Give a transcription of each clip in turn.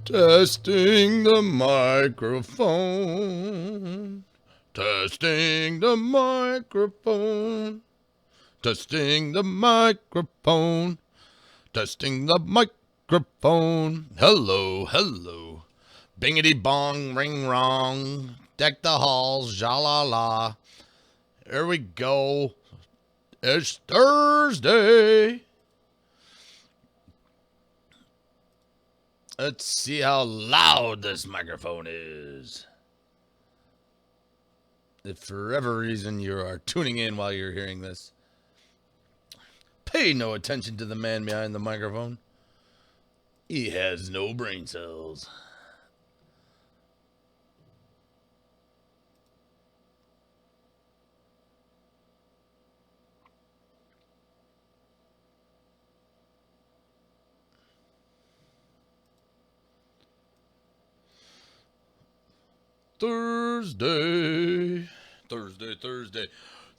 Testing the microphone. Testing the microphone. Testing the microphone. Testing the microphone. Hello, hello. Bingity bong, ring wrong. Deck the halls, ja la la. Here we go. It's Thursday. Let's see how loud this microphone is. If for whatever reason you are tuning in while you're hearing this, pay no attention to the man behind the microphone. He has no brain cells. Thursday.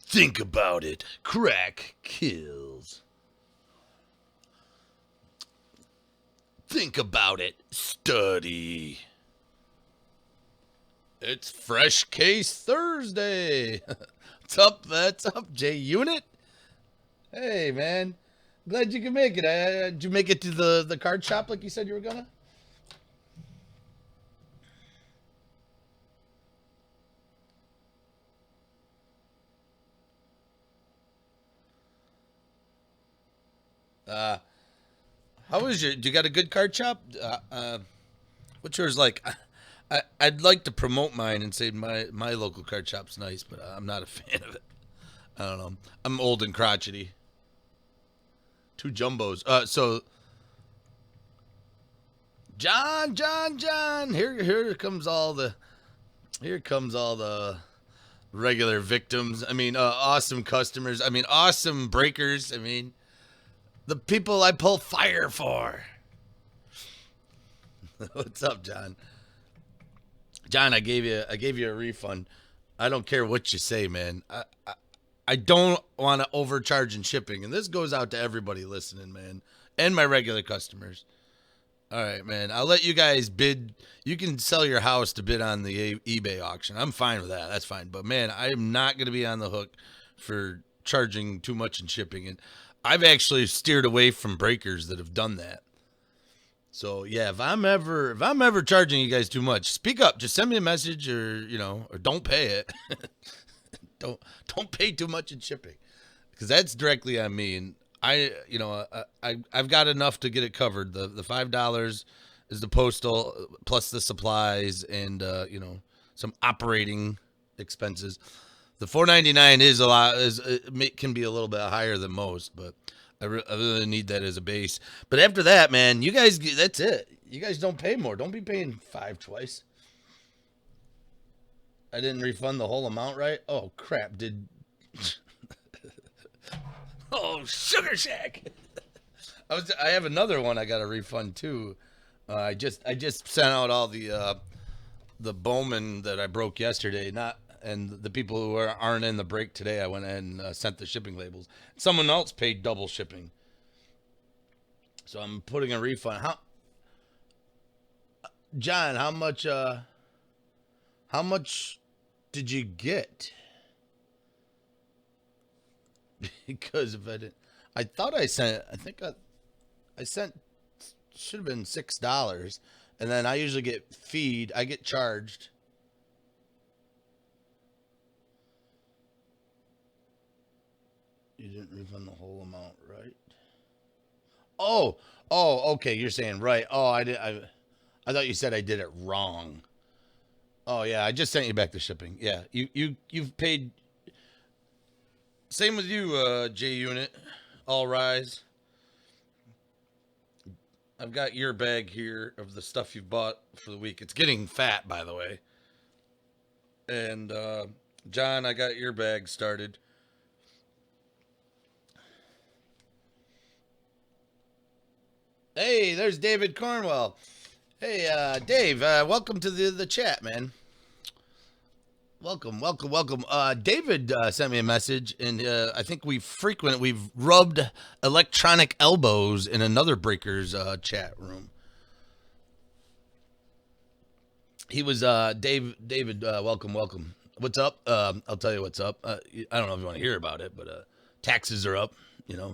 Think about it. Crack kills. Think about it. Study. It's Fresh Case Thursday. What's up? That's up, J Unit. Hey, man. Glad you could make it. Did you make it to the card shop like you said you were gonna? How was your? Do you got a good card shop? What's yours like? I'd like to promote mine and say my local card shop's nice, but I'm not a fan of it. I don't know. I'm old and crotchety. Two jumbos. So John. Here comes all the regular victims. I mean, awesome customers. I mean, awesome breakers. I mean, the people I pull fire for. What's up, John? John, I gave you a refund. I don't care what you say, man. I don't want to overcharge in shipping, and this goes out to everybody listening, man, and my regular customers. All right, man. I'll let you guys bid. You can sell your house to bid on the eBay auction. I'm fine with that. That's fine. But man, I am not going to be on the hook for charging too much in shipping, and I've actually steered away from breakers that have done that. So yeah, if I'm ever charging you guys too much, speak up. Just send me a message, or or don't pay it. don't pay too much in shipping, because that's directly on me. And I've got enough to get it covered. The $5 is the postal plus the supplies and some operating expenses. The $4.99 is a lot. Can be a little bit higher than most, but I really need that as a base. But after that, man, you guys, that's it. You guys don't pay more. Don't be paying $5 twice. I didn't refund the whole amount, right? Oh crap! Oh, Sugar Shack. I have another one I got to refund too. I just sent out all the Bowman that I broke yesterday. And the people who aren't in the break today, I went ahead and sent the shipping labels. Someone else paid double shipping, so I'm putting a refund. John? How much did you get? Because if I didn't, I thought I sent. I think I sent. Should have been $6, and then I usually get feed. I get charged. You didn't refund the whole amount, right? Okay. You're saying right. Oh, I did. I thought you said I did it wrong. Oh yeah, I just sent you back the shipping. Yeah, you've paid. Same with you, J Unit. All rise. I've got your bag here of the stuff you've bought for the week. It's getting fat, by the way. And John, I got your bag started. Hey, there's David Cornwell. Hey, Dave, welcome to the chat, man. Welcome. David sent me a message, and I think we've rubbed electronic elbows in another breakers chat room. He was David. Welcome, welcome. What's up? I'll tell you what's up. I don't know if you want to hear about it, but taxes are up. You know,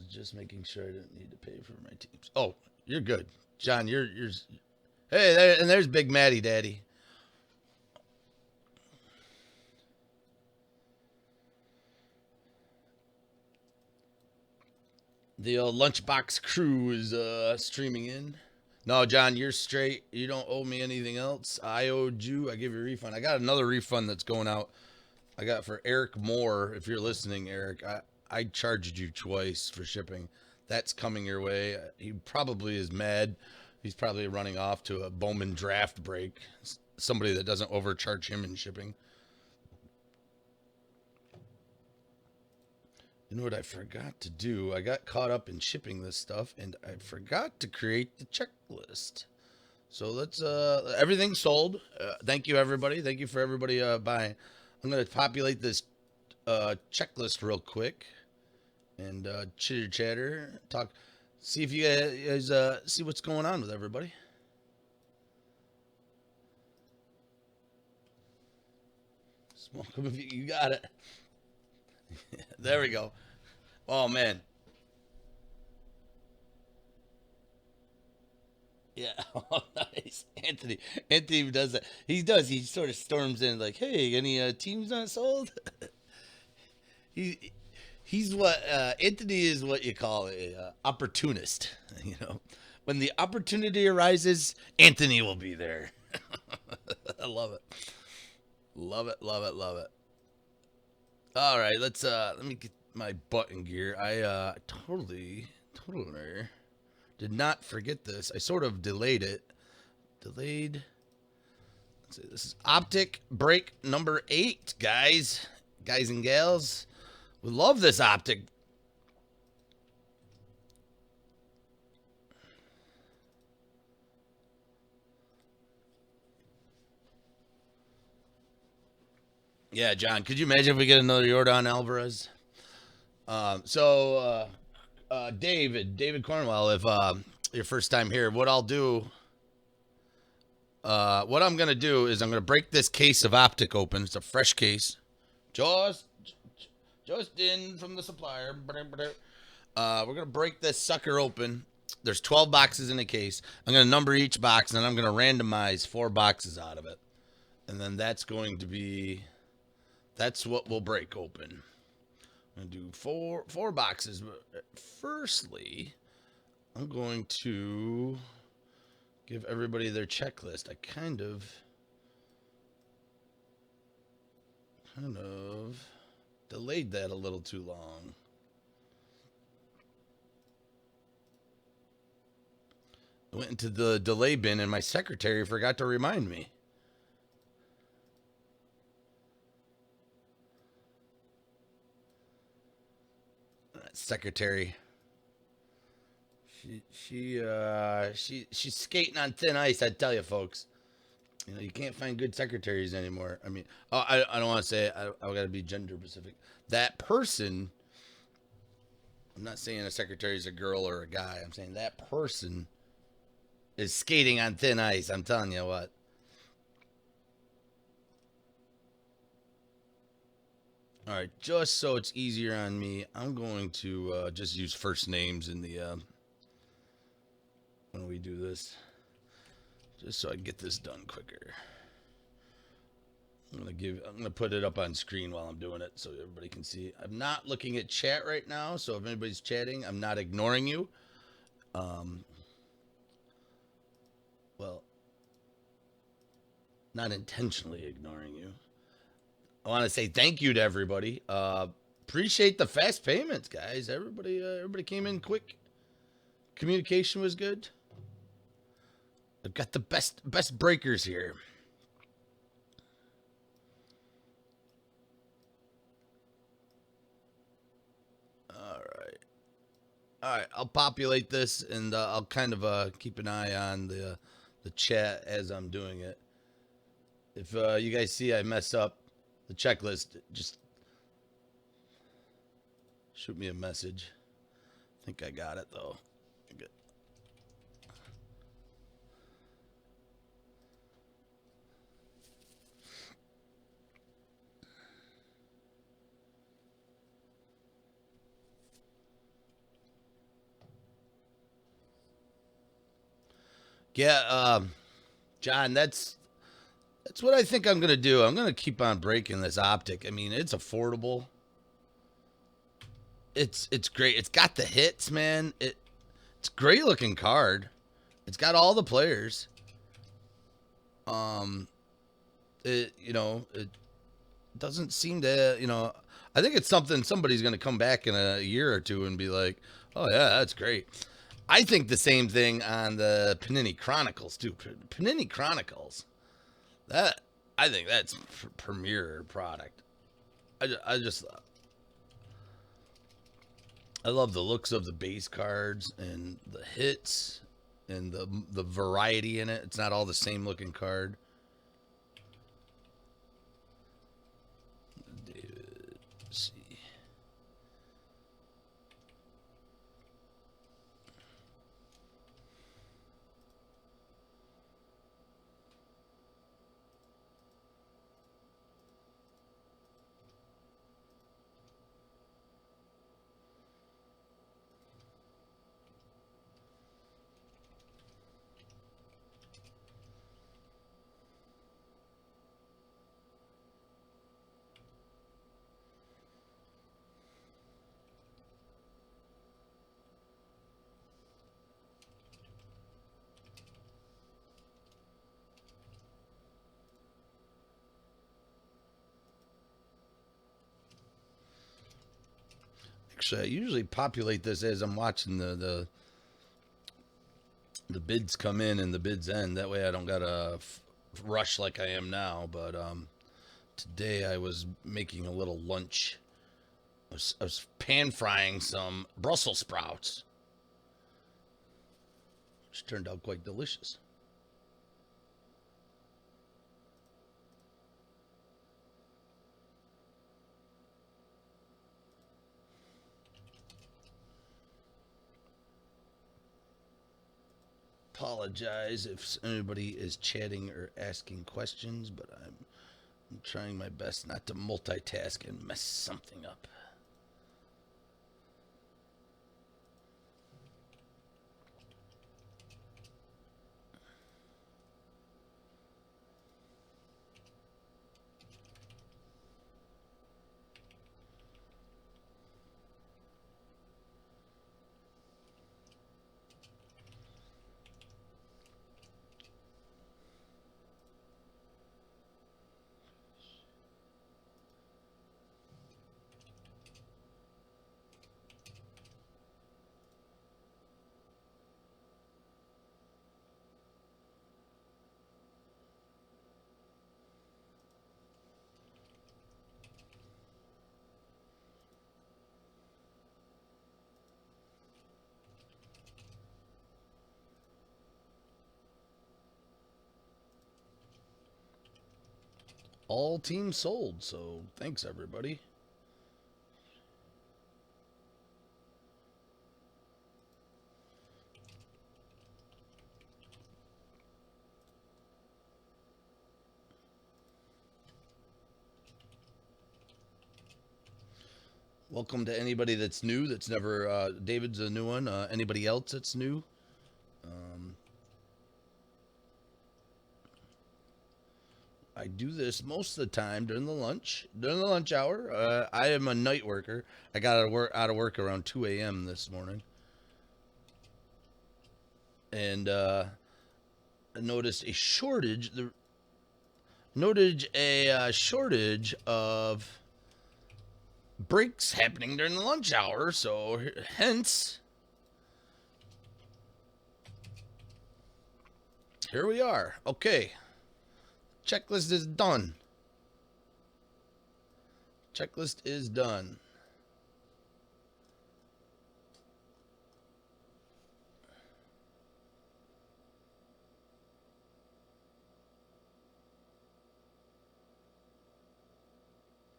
just making sure I didn't need to pay for my teams. Oh, you're good, John. You're. Hey, and there's Big Matty Daddy. The old lunchbox crew is streaming in. No, John, you're straight. You don't owe me anything else. I owed you. I give you a refund. I got another refund that's going out. I got for Eric Moore. If you're listening, Eric, I charged you twice for shipping. That's coming your way. He probably is mad. He's probably running off to a Bowman draft break. Somebody that doesn't overcharge him in shipping. You know what I forgot to do? I got caught up in shipping this stuff and I forgot to create the checklist. So let's everything's sold. Thank you everybody. Thank you for everybody buying. I'm going to populate this checklist real quick and chitter chatter, talk, see if you guys see what's going on with everybody. Smoke 'em if you got it. There we go. Oh man. Yeah. Oh, nice. Anthony does that. He does. He sort of storms in like, "Hey, any teams not sold?" he he's what Anthony is what you call a opportunist. You know, when the opportunity arises, Anthony will be there. I love it. Love it. Love it. Love it. All right, let me get my button gear. I totally did not forget this. I sort of delayed it. Delayed. Let's see. This is Optic break number 8, guys and gals. We love this Optic. Yeah, John, could you imagine if we get another Jordan Alvarez? David Cornwell, if your first time here, what I'm gonna do is I'm gonna break this case of Optic open. It's a fresh case, just just in from the supplier. We're gonna break this sucker open. There's 12 boxes in the case. I'm gonna number each box, and I'm gonna randomize 4 boxes out of it, and then that's what we'll break open. I'm gonna do four boxes. But firstly, I'm going to give everybody their checklist. I kind of delayed that a little too long. I went into the delay bin and my secretary forgot to remind me. Secretary. She's skating on thin ice, I tell you, folks. You know, you can't find good secretaries anymore. I mean, I don't want to say it. I got to be gender specific. That person, I'm not saying a secretary is a girl or a guy. I'm saying that person is skating on thin ice. I'm telling you what. All right, just so it's easier on me, I'm going to just use first names in the when we do this, just so I can get this done quicker. I'm gonna put it up on screen while I'm doing it so everybody can see. I'm not looking at chat right now, so if anybody's chatting, I'm not ignoring you. Well, not intentionally ignoring you. I want to say thank you to everybody. Appreciate the fast payments, guys. Everybody came in quick. Communication was good. I've got the best breakers here. All right, I'll populate this and I'll kind of keep an eye on the chat as I'm doing it. If you guys see I mess up the checklist, just shoot me a message. I think I got it though. Yeah, John, that's what I think I'm gonna do. I'm gonna keep on breaking this optic. I mean, it's affordable. It's great. It's got the hits, man. It's a great looking card. It's got all the players. Um, it doesn't seem to, I think it's something somebody's gonna come back in a year or two and be like, oh yeah, that's great. I think the same thing on the Panini Chronicles too. Panini Chronicles, that I think that's premier product. I love the looks of the base cards and the hits and the variety in it. It's not all the same looking card. Let's see. Actually, I usually populate this as I'm watching the bids come in and the bids end. That way, I don't gotta rush like I am now. But today I was making a little lunch. I was pan frying some Brussels sprouts, which turned out quite delicious. Apologize if anybody is chatting or asking questions, but I'm trying my best not to multitask and mess something up. All teams sold, so thanks everybody. Welcome to anybody that's new, that's never, David's a new one. Anybody else that's new? Um, I do this most of the time during the lunch hour. I am a night worker. I got out of work around 2 a.m. this morning. And I noticed a shortage. Noted a shortage of breaks happening during the lunch hour. So hence, here we are. Okay, checklist is done. Checklist is done.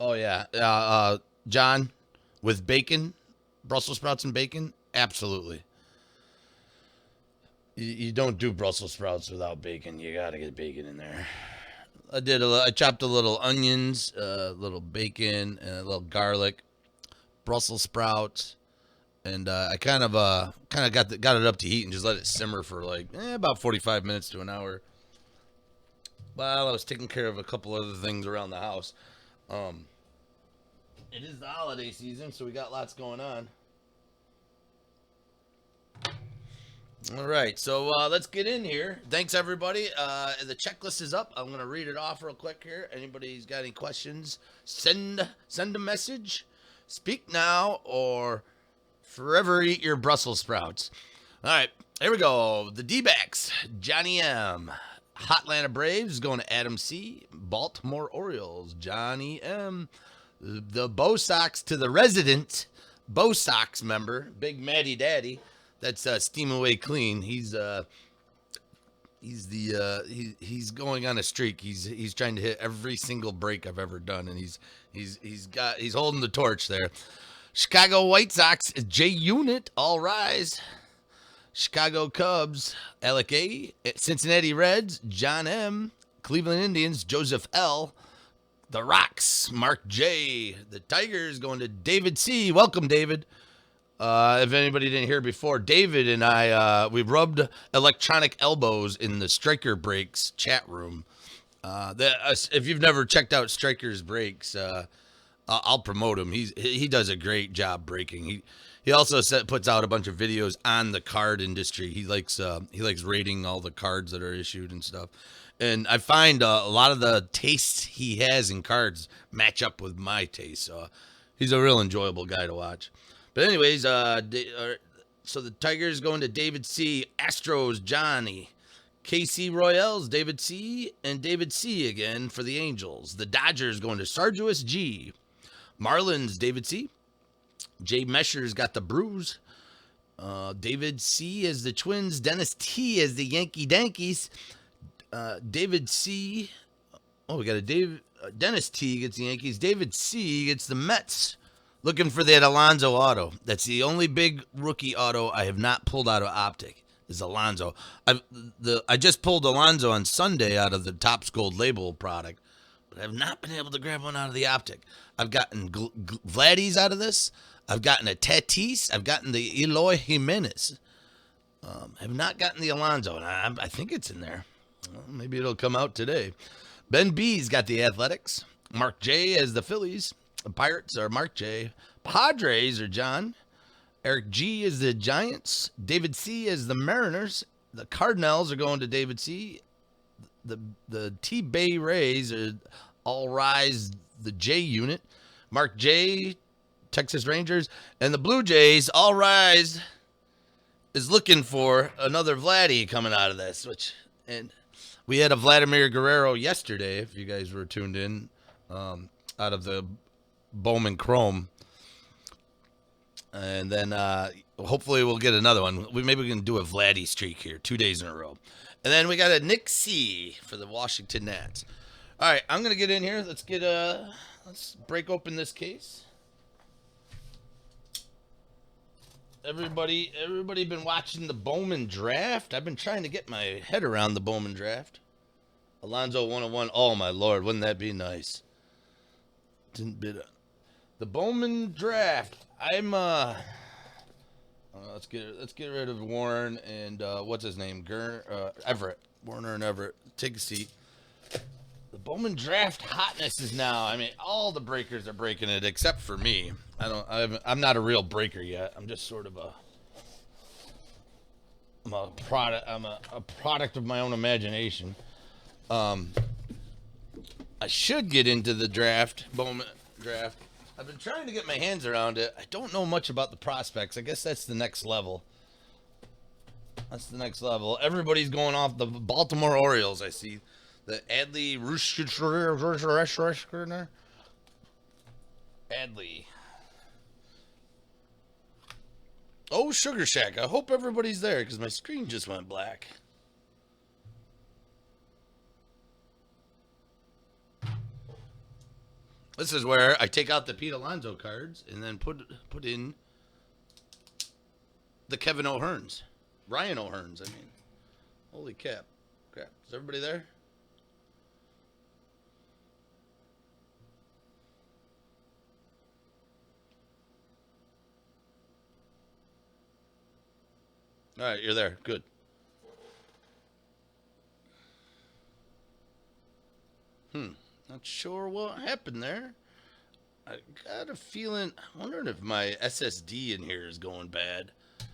Oh yeah, John, with bacon, Brussels sprouts and bacon, absolutely. You don't do Brussels sprouts without bacon. You gotta get bacon in there. I chopped a little onions, a little bacon, and a little garlic, Brussels sprouts, and I kind of got it up to heat and just let it simmer for like about 45 minutes to an hour. While I was taking care of a couple other things around the house. Um, it is the holiday season, so we got lots going on. All right, so let's get in here. Thanks, everybody. The checklist is up. I'm going to read it off real quick here. Anybody's got any questions, send a message. Speak now or forever eat your Brussels sprouts. All right, here we go. The D-backs, Johnny M. Hotlanta Braves going to Adam C. Baltimore Orioles, Johnny M. The Bo Sox to the resident Bo Sox member, Big Matty Daddy. That's Steam Away Clean. He's going on a streak. He's trying to hit every single break I've ever done, and he's holding the torch there. Chicago White Sox, J Unit, all rise. Chicago Cubs, Alec A. Cincinnati Reds, John M. Cleveland Indians, Joseph L. The Rocks, Mark J. The Tigers going to David C. Welcome, David. If anybody didn't hear before, David and I, we rubbed electronic elbows in the Striker Breaks chat room. If you've never checked out Striker's Breaks, I'll promote him. He does a great job breaking. He also puts out a bunch of videos on the card industry. He likes rating all the cards that are issued and stuff. And I find a lot of the tastes he has in cards match up with my taste. So he's a real enjoyable guy to watch. But anyways, so the Tigers going to David C. Astros, Johnny. KC Royals, David C. And David C. again for the Angels. The Dodgers going to Sargeous G. Marlins, David C. Jay Mesher's got the Brews. David C. as the Twins. Dennis T. as the Yankee Dankies. David C. Oh, we got a Dennis T. gets the Yankees. David C. gets the Mets. Looking for that Alonso auto. That's the only big rookie auto I have not pulled out of Optic is Alonso. I just pulled Alonso on Sunday out of the Topps Gold Label product, but I've not been able to grab one out of the Optic. I've gotten Vladdy's out of this. I've gotten a Tatis. I've gotten the Eloy Jimenez. Have not gotten the Alonso, and I think it's in there. Well, maybe it'll come out today. Ben B's got the Athletics. Mark J as the Phillies. The Pirates are Mark J. Padres are John. Eric G is the Giants. David C is the Mariners. The Cardinals are going to David C. The T-Bay Rays are all rise the J unit. Mark J, Texas Rangers. And the Blue Jays, all rise, is looking for another Vladdy coming out of this. And we had a Vladimir Guerrero yesterday, if you guys were tuned in, out of the Bowman Chrome. And then hopefully we'll get another one. Maybe we can do a Vladdy streak here, 2 days in a row. And then we got a Nick C for the Washington Nats. All right, I'm gonna get in here. Let's break open this case. Everybody been watching the Bowman draft. I've been trying to get my head around the Bowman draft. Alonzo 101. Oh my lord, wouldn't that be nice? Didn't bid. The Bowman draft. Let's get rid of Warren and what's his name? Everett. Warner and Everett. Take a seat. The Bowman draft hotness is now. I mean, all the breakers are breaking it except for me. I'm not a real breaker yet. I'm just sort of I'm a product. I'm a product of my own imagination. I should get into the Bowman draft. I've been trying to get my hands around it. I don't know much about the prospects. I guess that's the next level. Everybody's going off the Baltimore Orioles, I see. The Adley Adley. Oh, Sugar Shack. I hope everybody's there because my screen just went black. This is where I take out the Pete Alonso cards and then put in the Kevin O'Hearns. Ryan O'Hearns, I mean. Holy crap. Crap. Is everybody there? All right, you're there. Good. Not sure what happened there. I got a feeling. I'm wondering if my SSD in here is going bad. I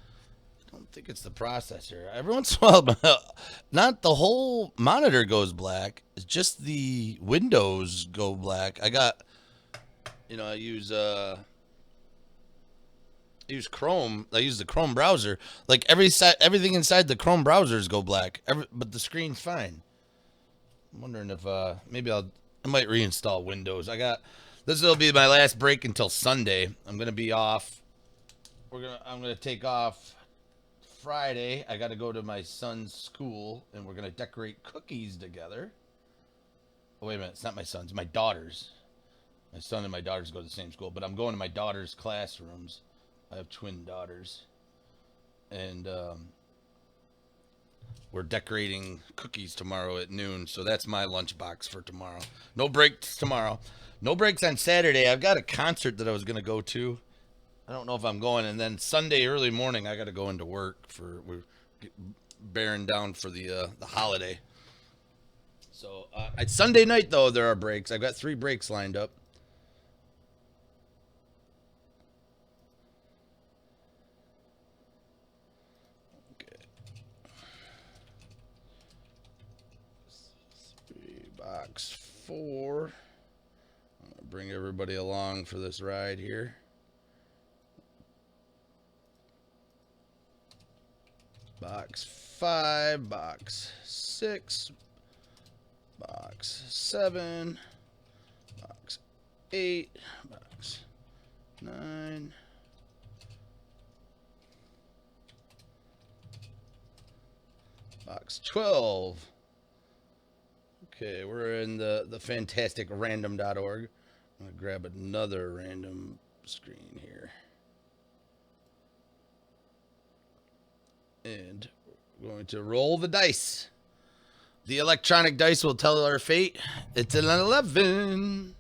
don't think it's the processor. Every once in a while, not the whole monitor goes black. It's just the windows go black. I got, I use Chrome. I use the Chrome browser. Like everything inside the Chrome browsers go black. But the screen's fine. I'm wondering if I might reinstall Windows. This will be my last break until Sunday. I'm gonna be off. I'm gonna take off Friday. I got to go to my son's school, and we're gonna decorate cookies together. Oh, wait a minute, it's not my son's. My daughter's. My son and my daughters go to the same school, but I'm going to my daughter's classrooms. I have twin daughters, and we're decorating cookies tomorrow at noon. So that's my lunchbox for tomorrow. No breaks tomorrow. No breaks on Saturday. I've got a concert that I was gonna go to. I don't know if I'm going, and then Sunday early morning I got to go into work we're bearing down for the holiday. So it's Sunday night though. There are breaks. I've got 3 breaks lined up. Okay. 3 box 4. I'm gonna bring everybody along for this ride here. Box 5, box 6, box 7, box 8, box 9, box 12. Okay, we're in the fantastic random.org. I'm going to grab another random screen here. And we're going to roll the dice. The electronic dice will tell our fate. It's an 11.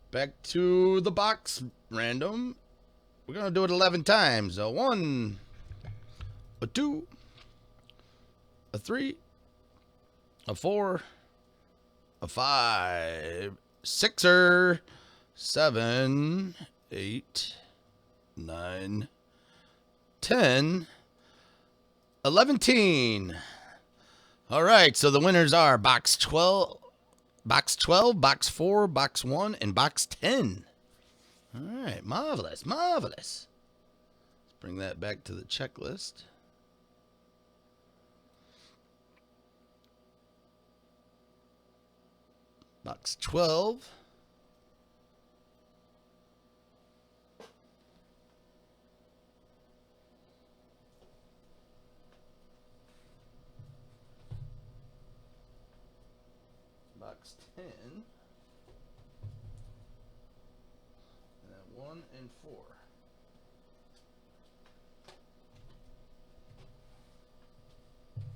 Back to the box random. We're going to do it 11 times. A 1, a 2, a 3, a 4, a 5, 6er, 7, 8, 9, 10, 11. All right, so the winners are box 12, box 4, box 1, and box 10. All right, marvelous, marvelous. Let's bring that back to the checklist. Box 12. Box 10. And 1 and 4.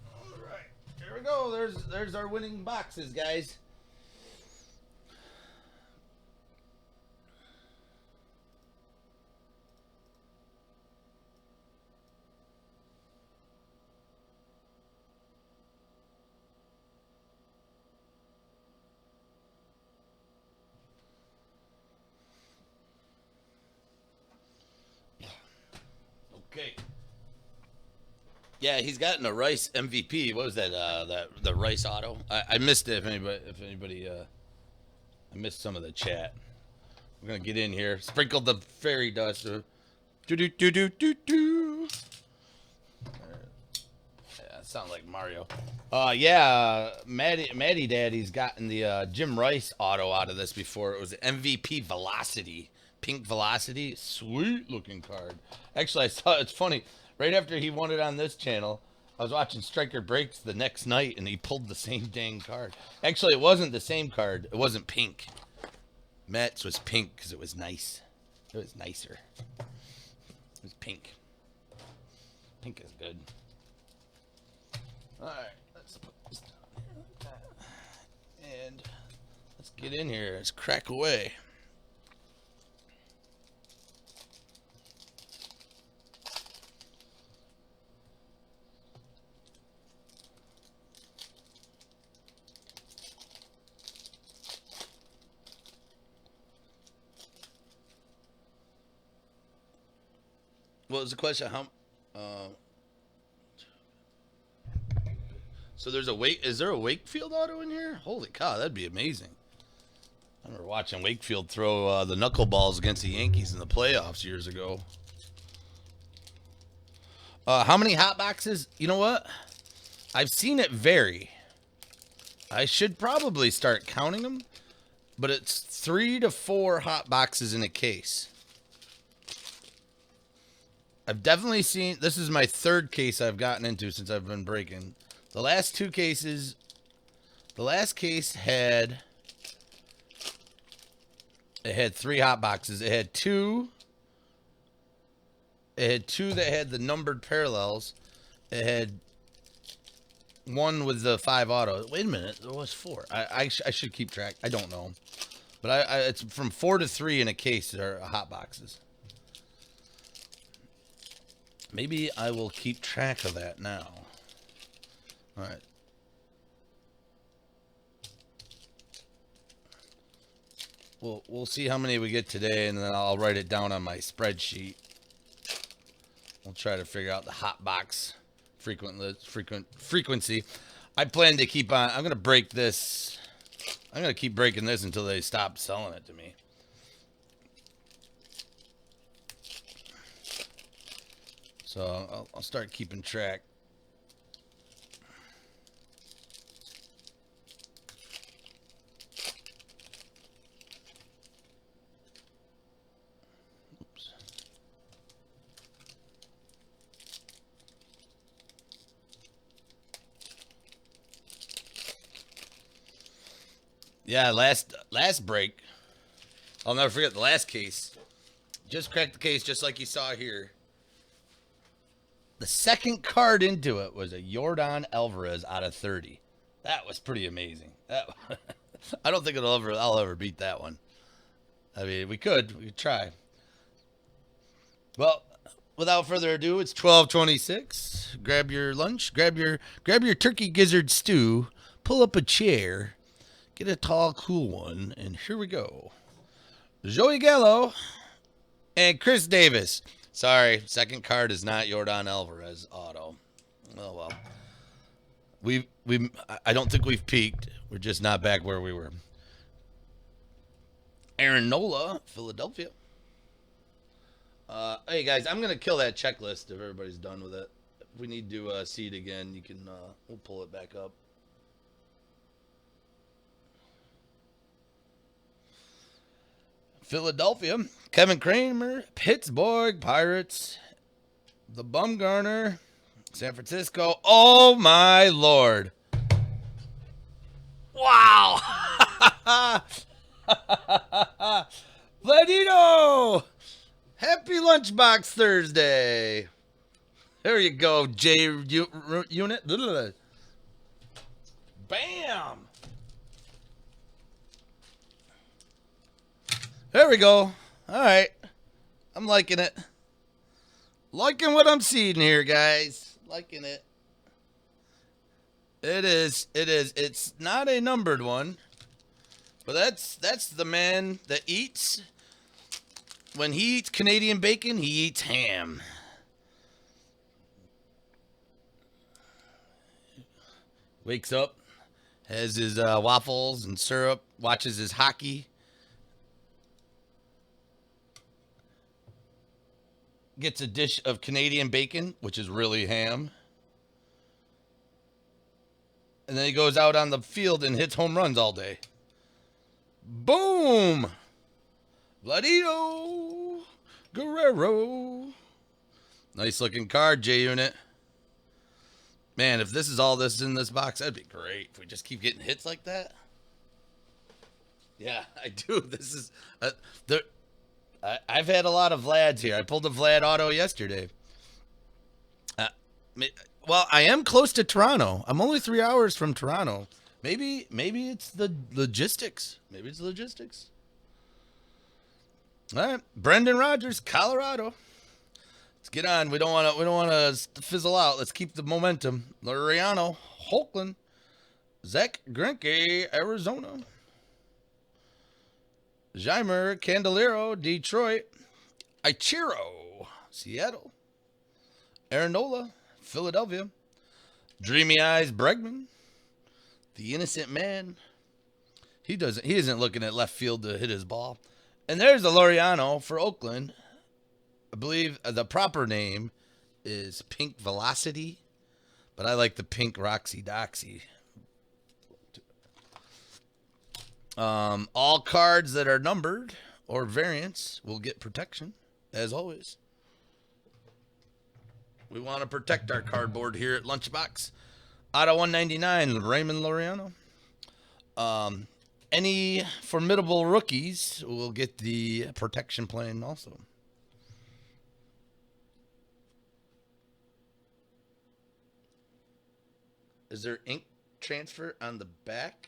All right, here we go. There's our winning boxes, guys. Okay. Yeah, he's gotten a Rice MVP. What was that? The Rice Auto. I missed it. If anybody, I missed some of the chat. We're gonna get in here. Sprinkle the fairy dust. Do do do do do do. Yeah, sound like Mario. Yeah, Maddie Daddy's gotten the Jim Rice Auto out of this before. It was MVP Velocity. Pink Velocity, sweet looking card. Actually, I saw it's funny. Right after he won it on this channel, I was watching Striker Breaks the next night, and he pulled the same dang card. Actually, it wasn't the same card. It wasn't pink. Matt's was pink because it was nice. It was nicer. It was pink. Pink is good. All right. Let's put this down here like that. And let's get in here. Let's crack away. What was the question? How? So there's a Wake. Is there a Wakefield auto in here? Holy cow, that'd be amazing. I remember watching Wakefield throw the knuckleballs against the Yankees in the playoffs years ago. How many hot boxes? You know what? I've seen it vary. I should probably start counting them, but it's 3 to 4 hot boxes in a case. I've definitely seen, this is my 3rd case I've gotten into since I've been breaking. The last 2 cases, the last case had 3 hot boxes. It had 2 that had the numbered parallels. It had 1 with the 5 auto. Wait a minute, there was 4. I should keep track. I don't know. But it's from 4 to 3 in a case that are hot boxes. Maybe I will keep track of that now. All right. We'll see how many we get today, and then I'll write it down on my spreadsheet. We'll try to figure out the hot box frequency. I plan to keep on. I'm gonna break this. I'm gonna keep breaking this until they stop selling it to me. So I'll start keeping track. Oops. Yeah, last break. I'll never forget the last case. Just cracked the case just like you saw here. The second card into it was a Yordan Alvarez out of 30. That was pretty amazing. I don't think I'll ever beat that one. I mean, we could try. Well, without further ado, it's 12:26. Grab your lunch, grab your turkey gizzard stew, pull up a chair, get a tall, cool one, and here we go. Joey Gallo and Chris Davis. Sorry, second card is not Yordan Alvarez auto. Oh well. I don't think we've peaked. We're just not back where we were. Aaron Nola, Philadelphia. Hey guys, I'm gonna kill that checklist if everybody's done with it. If we need to see it again, you can we'll pull it back up. Philadelphia, Kevin Kramer, Pittsburgh Pirates, the Bumgarner, San Francisco. Oh my Lord! Wow! Vladito! Happy Lunchbox Thursday! There you go, J Unit. Bam! There we go. All right. I'm liking it. Liking what I'm seeing here, guys. Liking it. It is. It's not a numbered one. But that's the man that eats. When he eats Canadian bacon, he eats ham. Wakes up, has his waffles and syrup, watches his hockey. Gets a dish of Canadian bacon, which is really ham. And then he goes out on the field and hits home runs all day. Boom! Vladito Guerrero. Nice looking card, J-Unit. Man, if this is all this in this box, that'd be great. If we just keep getting hits like that. Yeah, I do. This is... I've had a lot of Vlads here. I pulled a Vlad auto yesterday. Well, I am close to Toronto. I'm only 3 hours from Toronto. Maybe it's the logistics. Maybe it's logistics. All right, Brendan Rodgers, Colorado. Let's get on. We don't want to fizzle out. Let's keep the momentum. Laureano, Hoagland, Zach Greinke, Arizona. Jeimer, Candelero, Detroit. Ichiro, Seattle. Aaronola, Philadelphia. Dreamy Eyes, Bregman. The Innocent Man. He isn't looking at left field to hit his ball. And there's the Laureano for Oakland. I believe the proper name is Pink Velocity, but I like the Pink Roxy Doxy. All cards that are numbered or variants will get protection, as always. We want to protect our cardboard here at Lunchbox. Out of 199, Raymond Laureano. Any formidable rookies will get the protection plan also. Is there ink transfer on the back?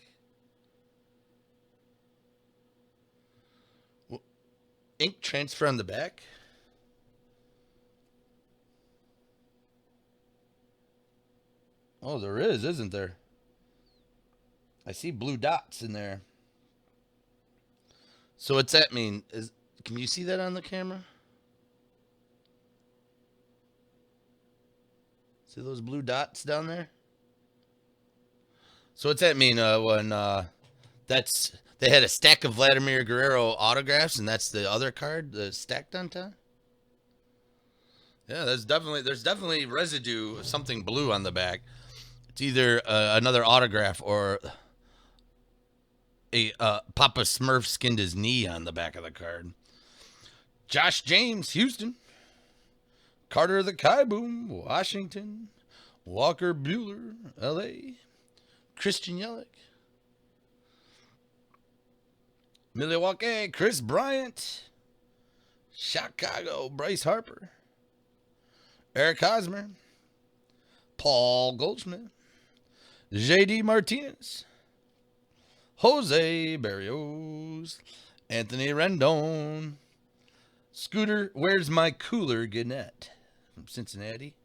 Ink transfer on the back? Oh, there is, isn't there? I see blue dots in there. So what's that mean? Can you see that on the camera? See those blue dots down there? So what's that mean? When they had a stack of Vladimir Guerrero autographs, and that's the other card that's stacked on top. Yeah, there's definitely residue of something blue on the back. It's either another autograph or a Papa Smurf skinned his knee on the back of the card. Josh James, Houston. Carter the Kaiboom, Washington. Walker Buehler, L.A. Christian Yelich. Milwaukee, Chris Bryant. Chicago, Bryce Harper. Eric Hosmer. Paul Goldschmidt. J.D. Martinez. Jose Barrios. Anthony Rendon. Scooter, Where's My Cooler, Gannett from Cincinnati.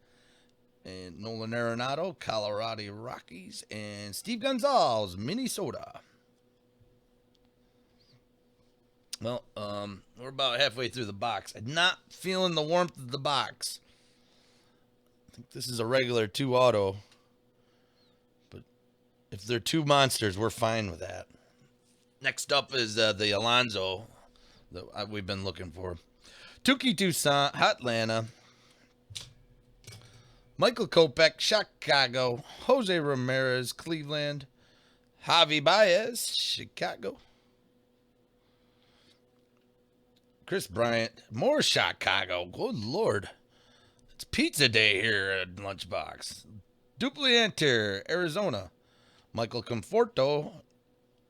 And Nolan Arenado, Colorado Rockies. And Steve Gonzalez, Minnesota. Well, we're about halfway through the box. I'm not feeling the warmth of the box. I think this is a regular 2 auto. But if they're 2 monsters, we're fine with that. Next up is the Alonso that we've been looking for. Tuki Toussaint, Atlanta. Michael Kopech, Chicago. Jose Ramirez, Cleveland. Javi Baez, Chicago. Chris Bryant, more Chicago. Good Lord. It's pizza day here at Lunchbox. Duplianter, Arizona. Michael Conforto,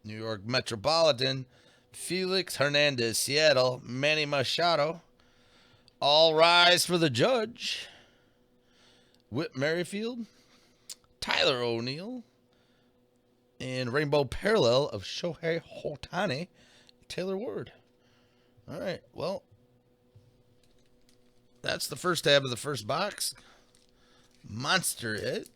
New York Metropolitan. Felix Hernandez, Seattle. Manny Machado. All Rise for the Judge. Whit Merrifield. Tyler O'Neill. And Rainbow Parallel of Shohei Ohtani. Taylor Ward. All right, well, that's the first tab of the first box. Monster hit.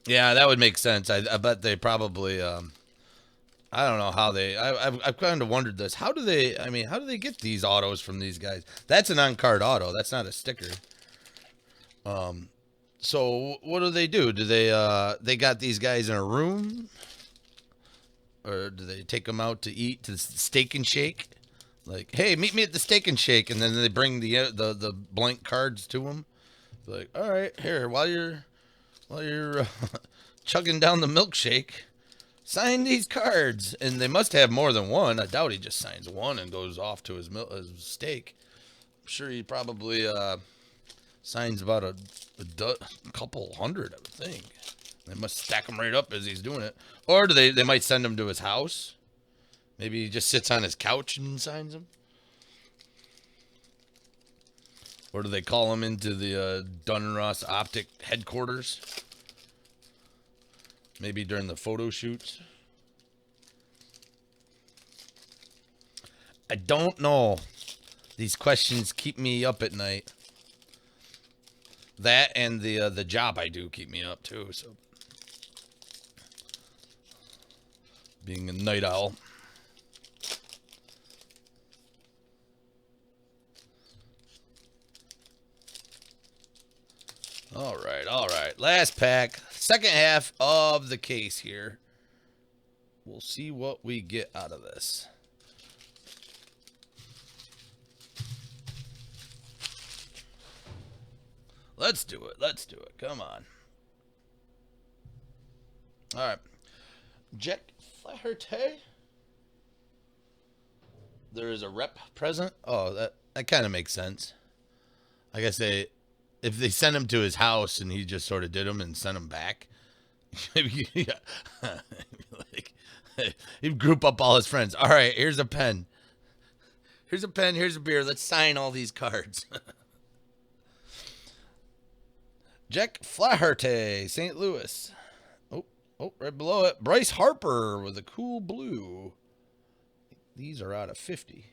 Yeah, that would make sense. I bet they probably, I don't know how they, I've kind of wondered this. How do they get these autos from these guys? That's an on-card auto. That's not a sticker. So what do? Do they got these guys in a room, or do they take them out to eat to Steak and Shake? Like, hey, meet me at the Steak and Shake, and then they bring the blank cards to them. Like, all right, here while you're chugging down the milkshake, sign these cards, and they must have more than one. I doubt he just signs one and goes off to his steak. I'm sure he probably signs about a couple hundred, I would think. They must stack them right up as he's doing it. Or they might send him to his house. Maybe he just sits on his couch and signs them. Or do they call him into the Dunross Optic headquarters? Maybe during the photo shoots? I don't know. These questions keep me up at night. That and the job I do keep me up too. So, being a night owl. All right, all right. Last pack, second half of the case here. We'll see what we get out of this. Let's do it. Let's do it. Come on. All right. Jack Flaherty. There is a rep present. Oh, that kind of makes sense. I guess if they sent him to his house and he just sort of did them and sent him back, yeah. Like, he'd group up all his friends. All right, here's a pen. Here's a pen. Here's a beer. Let's sign all these cards. Jack Flaherty, St. Louis. Oh, right below it, Bryce Harper with a cool blue. These are out of 50.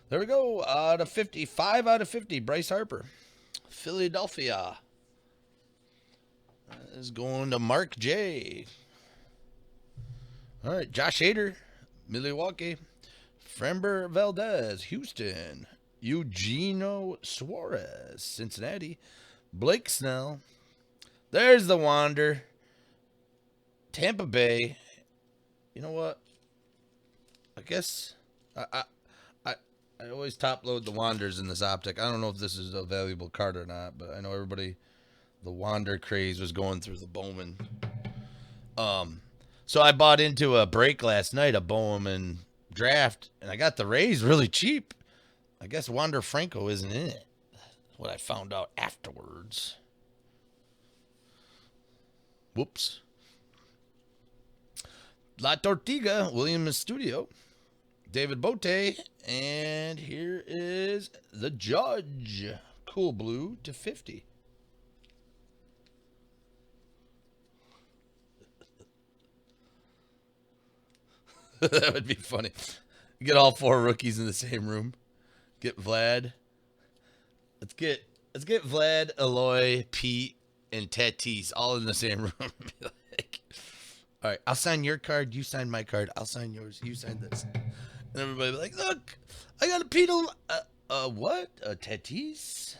There we go. Out of 50. 5 out of 50. Bryce Harper. Philadelphia. That is going to Mark J. All right. Josh Hader. Milwaukee. Framber Valdez. Houston. Eugenio Suarez. Cincinnati. Blake Snell. There's the Wander. Tampa Bay. You know what? I guess I always top load the Wanders in this Optic. I don't know if this is a valuable card or not, but I know everybody, the Wander craze was going through the Bowman. So I bought into a break last night, a Bowman draft, and I got the Rays really cheap. I guess Wander Franco isn't in it. That's what I found out afterwards. Whoops. La Tortiga, William Studio. David Bote, and here is the Judge. Cool blue to 50. That would be funny. Get all 4 rookies in the same room. Get Vlad. Let's get Vlad, Eloy, Pete, and Tatis all in the same room. Like, all right, I'll sign your card. You sign my card. I'll sign yours. You sign this. And everybody be like, look, I got a Pete. What? A Tatis?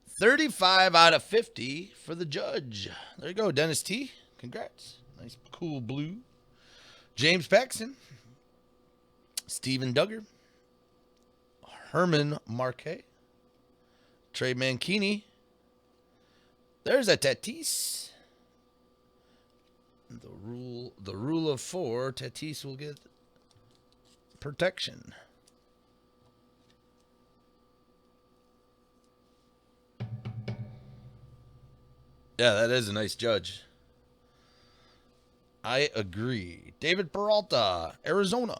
35 out of 50 for the Judge. There you go, Dennis T. Congrats. Nice, cool blue. James Paxton. Steven Duggar. Herman Marquez. Trey Mancini. There's a Tatis. The rule of 4, Tatis will get protection. Yeah, that is a nice Judge. I agree. David Peralta, Arizona.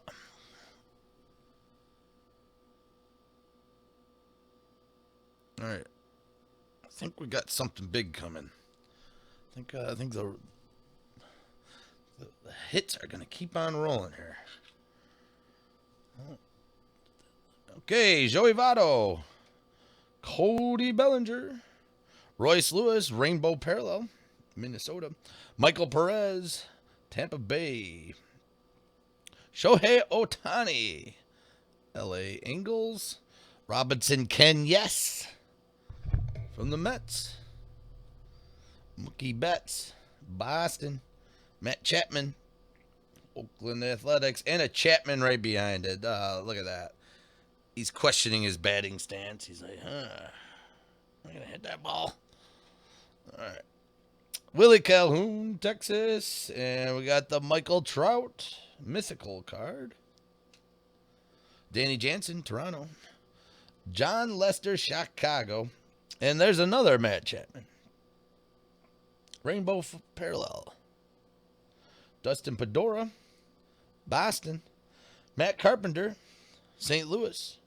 All right. I think we got something big coming. I think the hits are going to keep on rolling here. Okay, Joey Votto. Cody Bellinger. Royce Lewis, Rainbow Parallel, Minnesota. Michael Perez, Tampa Bay. Shohei Ohtani, LA Angels. Robinson Ken, yes, from the Mets. Mookie Betts, Boston. Matt Chapman, Oakland Athletics, and a Chapman right behind it. Look at that. He's questioning his batting stance. He's like, I'm going to hit that ball. All right. Willie Calhoun, Texas. And we got the Michael Trout mythical card. Danny Jansen, Toronto. John Lester, Chicago. And there's another Matt Chapman. Rainbow Parallel. Dustin Pedora, Boston. Matt Carpenter, St. Louis.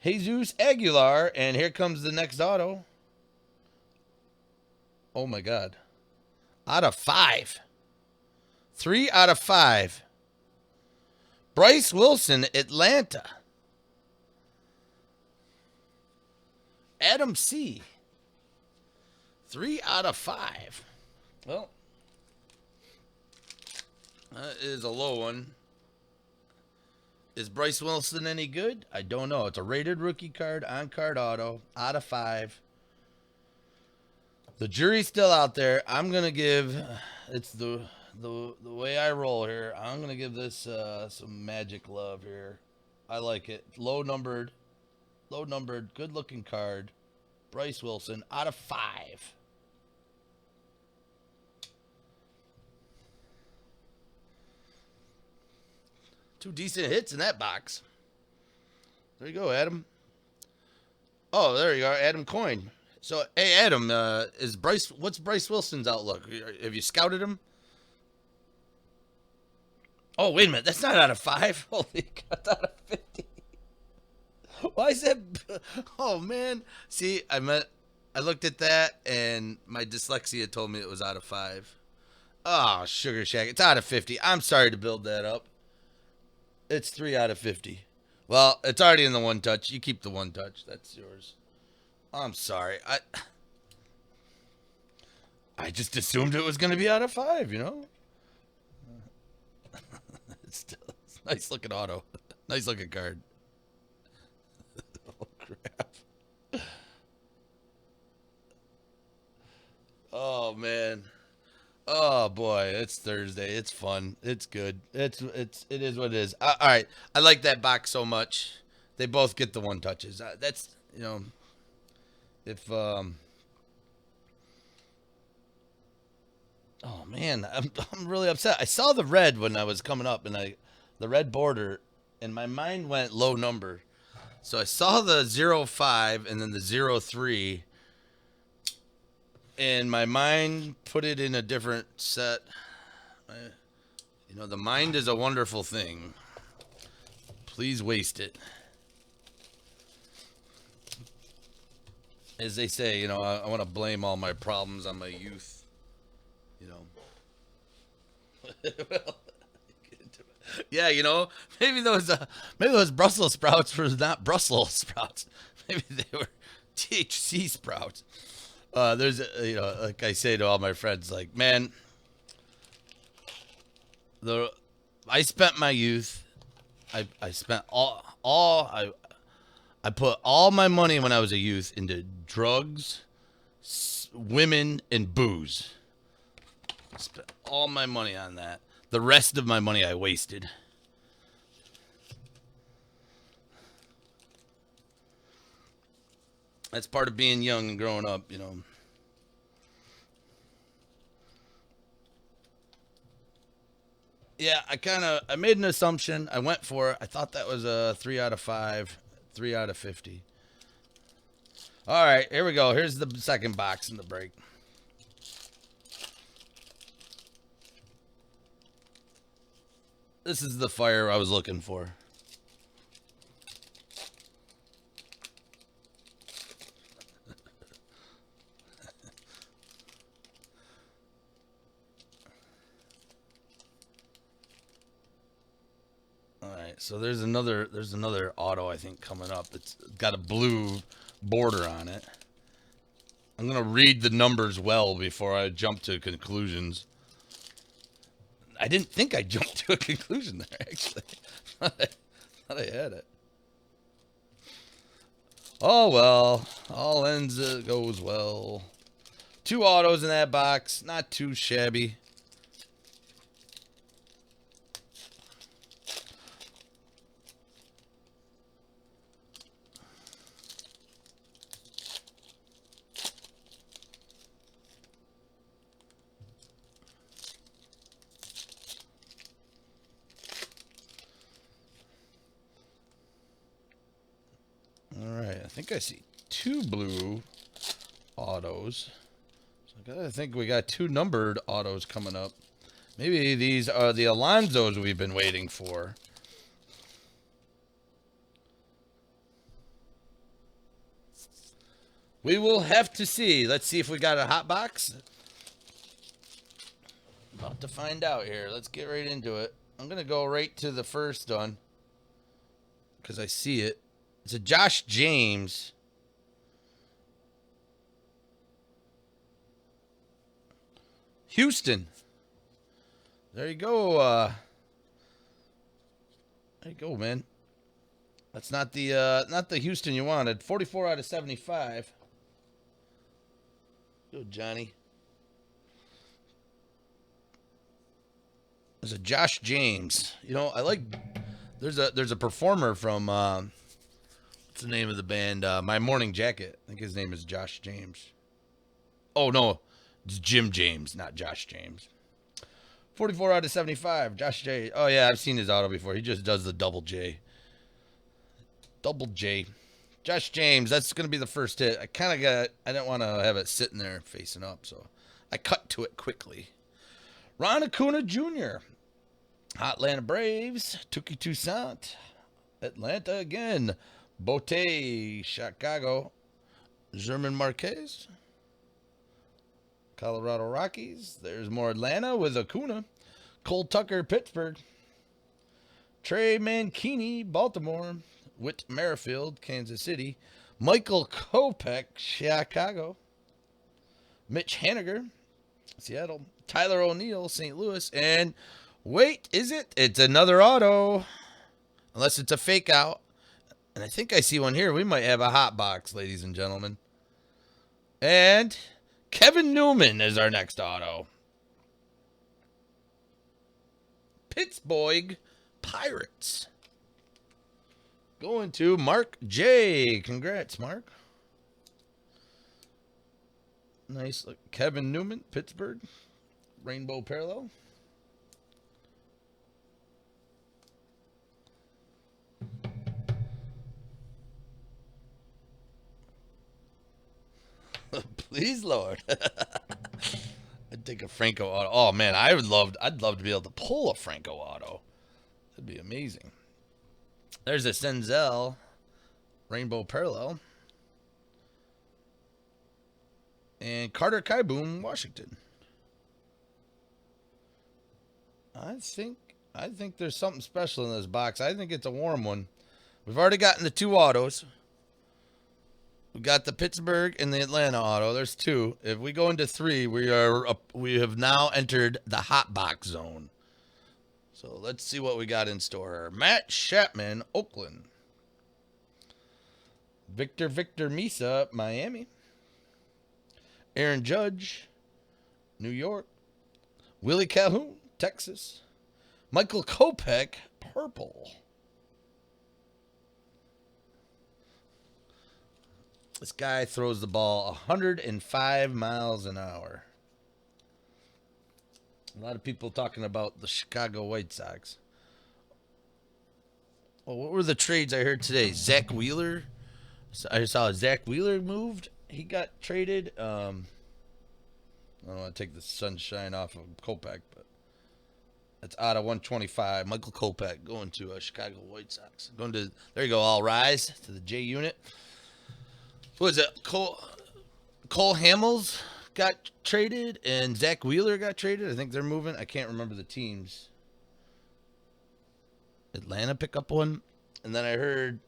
Jesus Aguilar, and here comes the next auto. Oh my God. Out of 5. 3 out of 5. Bryce Wilson, Atlanta. Adam C. 3 out of 5. Well, that is a low one. Is Bryce Wilson any good? I don't know. It's a rated rookie card, on-card auto, out of 5. The jury's still out there. I'm going to give, it's the way I roll here. I'm going to give this some magic love here. I like it. Low numbered, good-looking card. Bryce Wilson, out of 5. Two decent hits in that box. There you go, Adam. Oh, there you are, Adam Coyne. So, hey, Adam, what's Bryce Wilson's outlook? Have you scouted him? Oh, wait a minute. That's not out of 5. Holy God, out of 50. Why is that? Oh, man. See, I looked at that, and my dyslexia told me it was out of 5. Oh, Sugar Shack. It's out of 50. I'm sorry to build that up. It's 3 out of 50. Well, it's already in the one touch. You keep the one touch. That's yours. I'm sorry. I just assumed it was going to be out of 5, you know? It's a nice looking auto. Nice looking card. Oh, crap. Oh, man. Oh boy, it's Thursday. It's fun. It's good. It is what it is. All right, I like that box so much. They both get the one touches. That's if oh man, I'm really upset. I saw the red when I was coming up, and the red border, and my mind went low number. So I saw the 05 and then the 03. And my mind put it in a different set. The mind is a wonderful thing. Please waste it. As they say, I want to blame all my problems on my youth. Well, yeah, maybe those Brussels sprouts were not Brussels sprouts. Maybe they were THC sprouts. There's, like I say to all my friends, like, man, I spent my youth, I spent I put all my money when I was a youth into drugs, women, and booze. I spent all my money on that. The rest of my money I wasted. That's part of being young and growing up, Yeah, I made an assumption. I went for it. I thought that was a 3 out of 5, 3 out of 50. All right, here we go. Here's the second box in the break. This is the fire I was looking for. So there's another auto I think coming up. It's got a blue border on it. I'm gonna read the numbers well before I jump to conclusions. I didn't think I jumped to a conclusion there actually. Thought I had it. Oh well, all ends goes well. 2 autos in that box, not too shabby. All right, think I see 2 blue autos. So I think we got 2 numbered autos coming up. Maybe these are the Alonsos we've been waiting for. We will have to see. Let's see if we got a hot box. About to find out here. Let's get right into it. I'm going to go right to the first one because I see it. It's a Josh James. Houston. There you go. There you go, man. That's not the Houston you wanted. 44 out of 75. Good, Johnny. There's a Josh James. You know, I like. There's a performer from what's the name of the band? My Morning Jacket. I think his name is Josh James. Oh no, it's Jim James, not Josh James. 44 out of 75. Josh J. Oh yeah, I've seen his auto before. He just does the double J. Double J. Josh James, that's going to be the first hit. I didn't want to have it sitting there facing up, so I cut to it quickly. Ron Acuna Jr., Atlanta Braves, Tuki Toussaint, Atlanta again, Bote, Chicago, German Marquez, Colorado Rockies. There's more Atlanta with Acuna, Cole Tucker, Pittsburgh, Trey Mancini, Baltimore, Whit Merrifield, Kansas City, Michael Kopech, Chicago, Mitch Haniger, Seattle, Tyler O'Neill, St. Louis, and wait, is it? It's another auto, unless it's a fake out. And I think I see one here. We might have a hot box, ladies and gentlemen. And Kevin Newman is our next auto. Pittsburgh Pirates. Going to Mark J. Congrats, Mark. Nice look. Kevin Newman, Pittsburgh. Rainbow Parallel. Please, Lord. I'd take a Franco auto. Oh man, I'd love to be able to pull a Franco auto. That'd be amazing. There's a Senzel Rainbow Parallel. And Carter Kieboom, Washington. I think there's something special in this box. I think it's a warm one. We've already gotten the 2 autos. We got the Pittsburgh and the Atlanta auto. There's 2. If we go into 3, we have now entered the hot box zone. So let's see what we got in store. Matt Chapman, Oakland. Victor Mesa, Miami. Aaron Judge, New York. Willie Calhoun, Texas. Michael Kopech, purple. This guy throws the ball 105 miles an hour. A lot of people talking about the Chicago White Sox. Well, what were the trades I heard today? Zach Wheeler. I saw Zach Wheeler moved. He got traded. I don't want to take the sunshine off of Kopech, but that's out of 125. Michael Kopech going to Chicago White Sox. There you go. All rise to the J unit. What was it? Cole Hamels got traded and Zach Wheeler got traded. I think they're moving. I can't remember the teams. Atlanta pick up one, and then I heard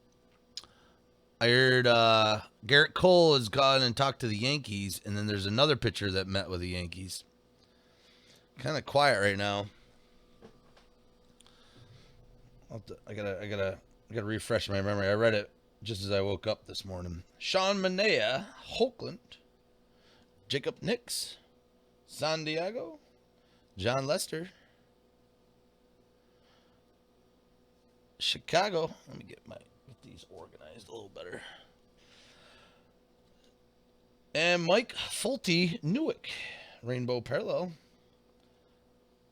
Garrett Cole has gone and talked to the Yankees, and then there's another pitcher that met with the Yankees. Kind of quiet right now. I gotta refresh my memory. I read it just as I woke up this morning. Sean Manaea, Oakland. Jacob Nix, San Diego. John Lester, Chicago. Let me get these organized a little better. And Mike Fulte, Newick, Rainbow Parallel.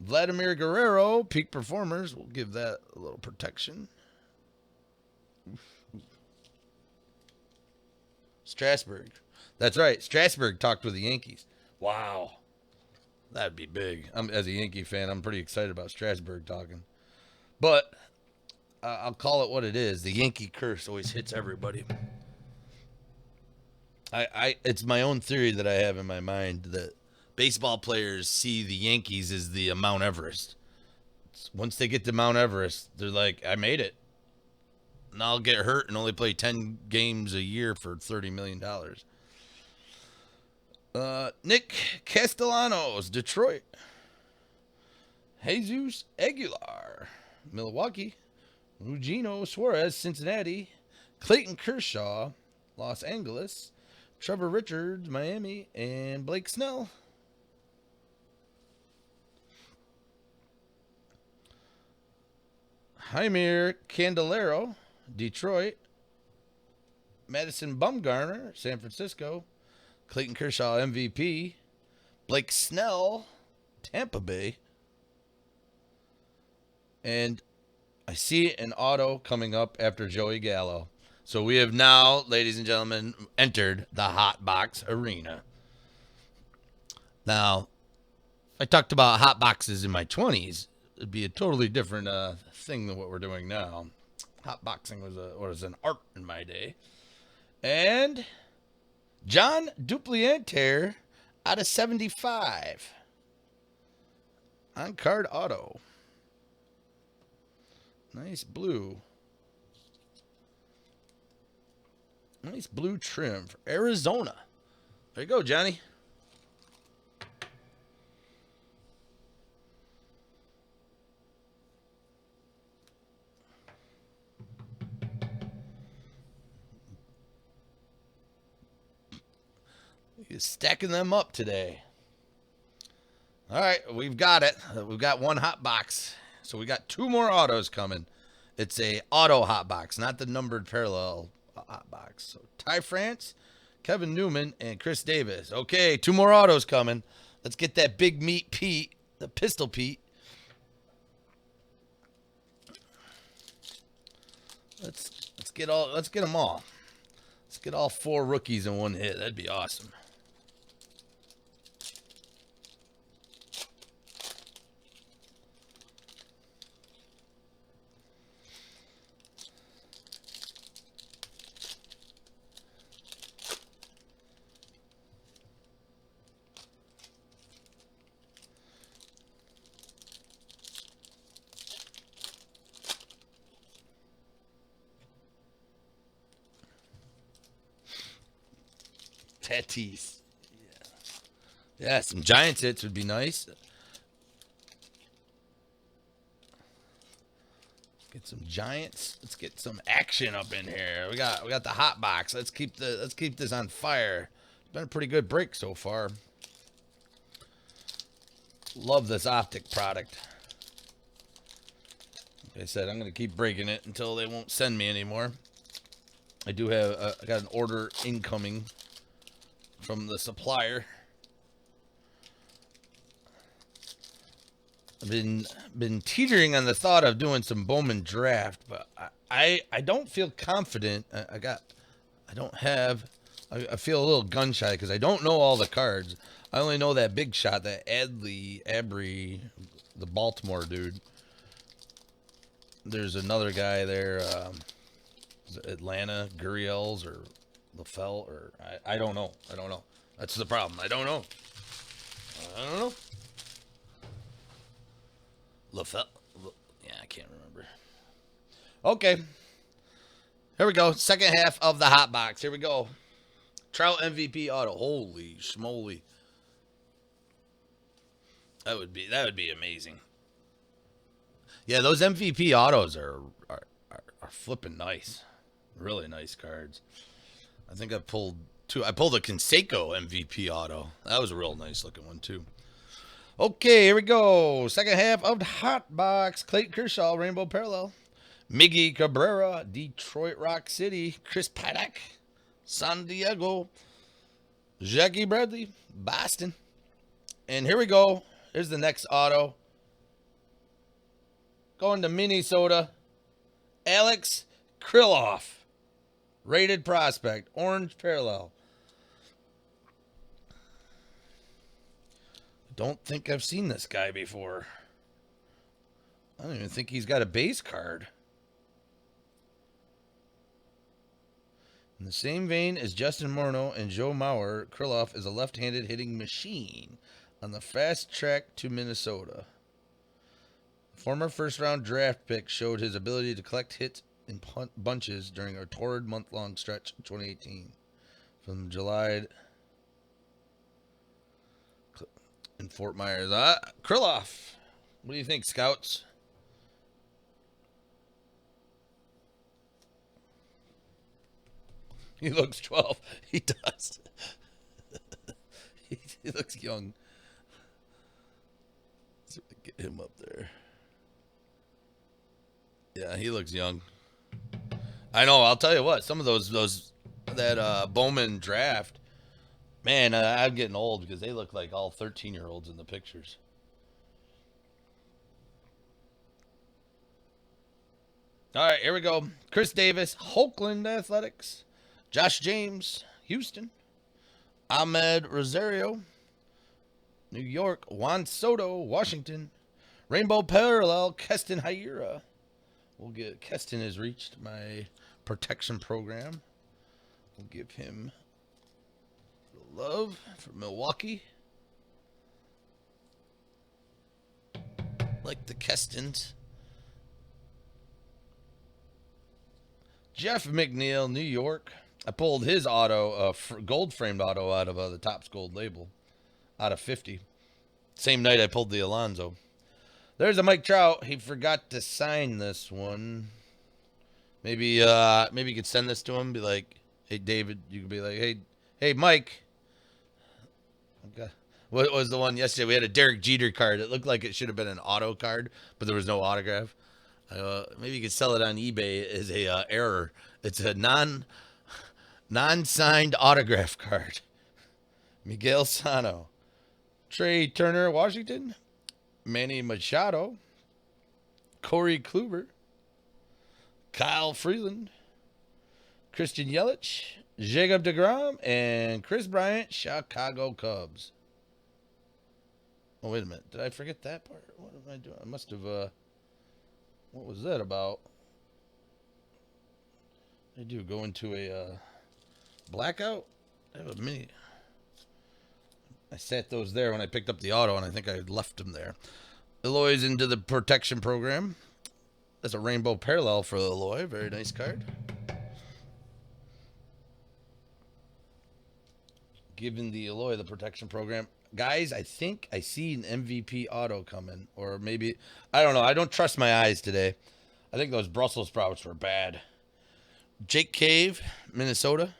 Vladimir Guerrero, Peak Performers. We'll give that a little protection. Strasburg. That's right. Strasburg talked with the Yankees. Wow. That'd be big. As a Yankee fan, I'm pretty excited about Strasburg talking. But I'll call it what it is. The Yankee curse always hits everybody. It's my own theory that I have in my mind that baseball players see the Yankees as the Mount Everest. Once they get to Mount Everest, they're like, I made it. And I'll get hurt and only play 10 games a year for $30 million. Nick Castellanos, Detroit. Jesus Aguilar, Milwaukee. Eugenio Suarez, Cincinnati. Clayton Kershaw, Los Angeles. Trevor Richards, Miami. And Blake Snell. Jaime Candelero, Detroit. Madison Bumgarner, San Francisco. Clayton Kershaw, MVP. Blake Snell, Tampa Bay. And I see an auto coming up after Joey Gallo. So we have now, ladies and gentlemen, entered the Hot Box Arena. Now, I talked about hot boxes in my 20s. It'd be a totally different thing than what we're doing now. Hot boxing was an art in my day. And John Duplianter out of 75. On card auto. Nice blue. Nice blue trim for Arizona. There you go, Johnny. He's stacking them up today. All right, we've got it. We've got one hot box. So we got two more autos coming. It's a auto hot box, not the numbered parallel hot box. So Ty France, Kevin Newman, and Chris Davis. Okay, two more autos coming. Let's get that big meat Pete, the Pistol Pete. Let's get them all. Let's get all four rookies in one hit. That'd be awesome. Tatis. Yeah, some Giants hits would be nice. Get some Giants. Let's get some action up in here. We got the hot box. Let's keep this on fire. It's been a pretty good break so far. Love this Optic product. Like I said, I'm going to keep breaking it until they won't send me anymore. I do have I got an order incoming from the supplier. I've been teetering on the thought of doing some Bowman draft, but I don't feel confident. I feel a little gun shy because I don't know all the cards. I only know that big shot, that Abry, the Baltimore dude. There's another guy there, Atlanta, Gurriels or LaFell, or I don't know. That's the problem. I don't know. LaFell. Yeah, I can't remember. Okay. Here we go. Second half of the hot box. Here we go. Trout MVP auto. Holy schmoly. That would be amazing. Yeah, those MVP autos are flipping nice. Really nice cards. I think I pulled two. I pulled a Canseco MVP auto. That was a real nice looking one too. Okay, here we go. Second half of the hot box. Clayton Kershaw, Rainbow Parallel. Miggy Cabrera, Detroit Rock City. Chris Paddock, San Diego. Jackie Bradley, Boston. And here we go. Here's the next auto. Going to Minnesota. Alex Krylov, Rated prospect. Orange parallel. Don't think I've seen this guy before. I don't even think he's got a base card. In the same vein as Justin Morneau and Joe Mauer, Krylov is a left-handed hitting machine on the fast track to Minnesota. Former first-round draft pick showed his ability to collect hits in bunches during a torrid month-long stretch in 2018. From July in Fort Myers. Krylov, what do you think, scouts? He looks 12. He does. he looks young. Let's get him up there. Yeah, he looks young. I know. I'll tell you what. Some of that Bowman draft, man, I'm getting old because they look like all 13-year-olds in the pictures. All right, here we go. Chris Davis, Oakland Athletics. Josh James, Houston. Ahmed Rosario, New York. Juan Soto, Washington. Rainbow Parallel, Keston Hiura. We'll get Keston has reached my protection program. We'll give him love for Milwaukee. Like the Kestons. Jeff McNeil, New York. I pulled his auto, gold framed auto out of the Topps Gold label, out of 50. Same night I pulled the Alonso. There's a Mike Trout. He forgot to sign this one. Maybe you could send this to him. Be like, hey David. You could be like, hey Mike. Okay. What was the one yesterday? We had a Derek Jeter card. It looked like it should have been an auto card, but there was no autograph. Maybe you could sell it on eBay as a error. It's a non-signed autograph card. Miguel Sano. Trey Turner, Washington. Manny Machado. Corey Kluber. Kyle Freeland. Christian Yelich. Jacob deGrom. And Chris Bryant, Chicago Cubs. Oh, wait a minute. Did I forget that part? What am I doing? I must have... what was that about? I do go into a blackout. I have a mini. I sat those there when I picked up the auto, and I think I left them there. Eloy's into the protection program. That's a rainbow parallel for Eloy. Very nice card. Giving the Eloy the protection program. Guys, I think I see an MVP auto coming. Or maybe, I don't know. I don't trust my eyes today. I think those Brussels sprouts were bad. Jake Cave, Minnesota.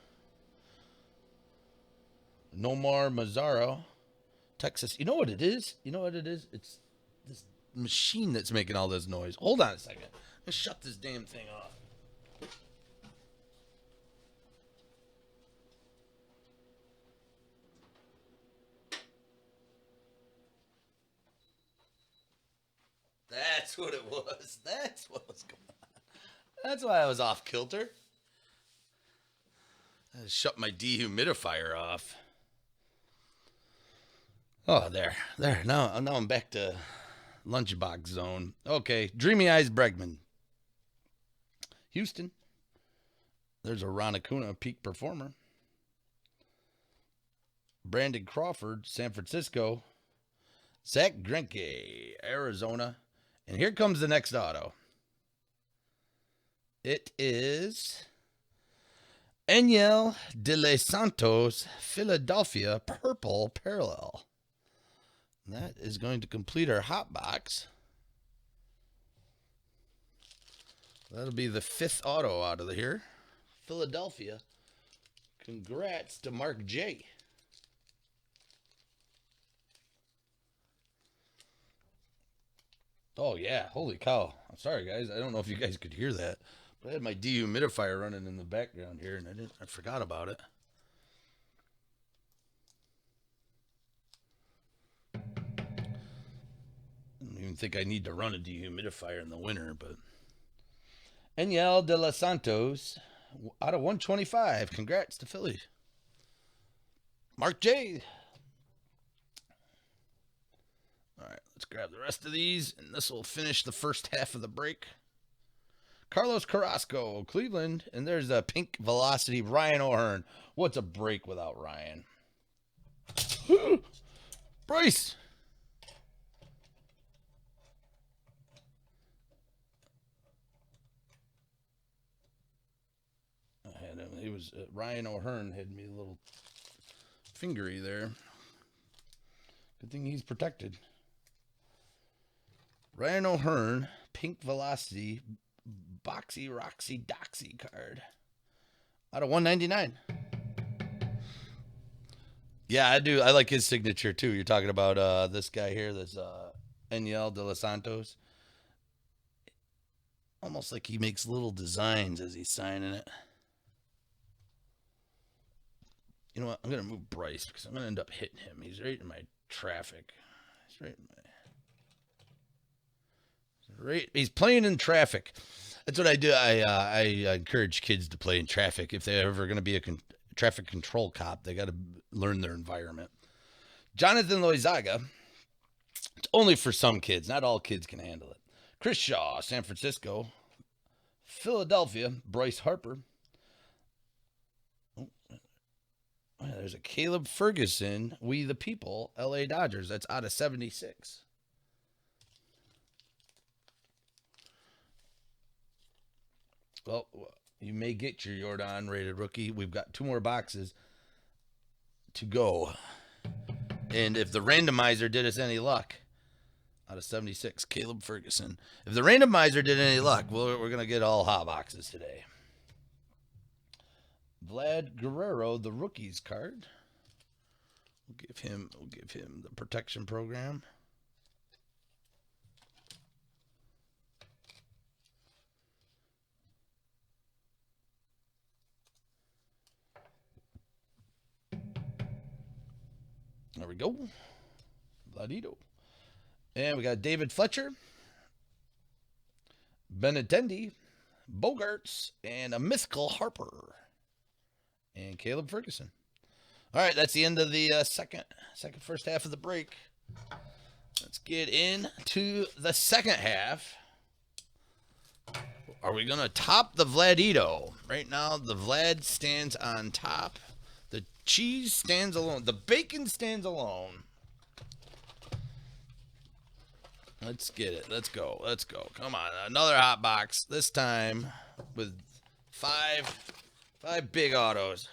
Nomar Mazzaro, Texas. You know what it is? It's this machine that's making all this noise. Hold on a second. Let's shut this damn thing off. That's what it was. That's what was going on. That's why I was off kilter. I shut my dehumidifier off. Oh, there. Now I'm back to lunchbox zone. Okay, Dreamy Eyes Bregman. Houston. There's a Ron Acuna peak performer. Brandon Crawford, San Francisco. Zach Greinke, Arizona. And here comes the next auto. It is Enyel De Los Santos, Philadelphia, purple parallel. And that is going to complete our hot box. That'll be the 5th auto out of here. Philadelphia. Congrats to Mark J. Oh, yeah. Holy cow. I'm sorry, guys. I don't know if you guys could hear that. But I had my dehumidifier running in the background here, and I forgot about it. I don't even think I need to run a dehumidifier in the winter, but... Enyel De Los Santos, out of 125. Congrats to Philly. Mark J. All right, let's grab the rest of these, and this will finish the first half of the break. Carlos Carrasco, Cleveland, and there's a pink velocity, Ryan O'Hearn. What's a break without Ryan? Bryce. I had him. He was Ryan O'Hearn had me a little fingery there. Good thing he's protected. Ryan O'Hearn, pink velocity, boxy Roxy Doxy card. Out of 199. Yeah, I do. I like his signature too. You're talking about this guy here, this Eniel de los Santos. Almost like he makes little designs as he's signing it. You know what? I'm going to move Bryce because I'm going to end up hitting him. He's right in my traffic. He's right in my... He's playing in traffic. That's what I do. I encourage kids to play in traffic. If they're ever going to be a traffic control cop, they got to learn their environment. Jonathan Loizaga. It's only for some kids. Not all kids can handle it. Chris Shaw, San Francisco. Philadelphia, Bryce Harper. Oh, there's a Caleb Ferguson, We the People, LA Dodgers. That's out of 76. Well, you may get your Jordan rated rookie. We've got 2 more boxes to go. And if the randomizer did us any luck, out of 76, Caleb Ferguson. If the randomizer did any luck, we're going to get all hot boxes today. Vlad Guerrero, the rookies card. We'll give him the protection program. There we go. Vladito. And we got David Fletcher, Benintendi, Bogarts, and a mythical Harper. And Caleb Ferguson. All right, that's the end of the first half of the break. Let's get into the second half. Are we going to top the Vladito? Right now, the Vlad stands on top. The cheese stands alone. The bacon stands alone. Let's get it. Let's go. Let's go. Come on. Another hot box. This time with five big autos.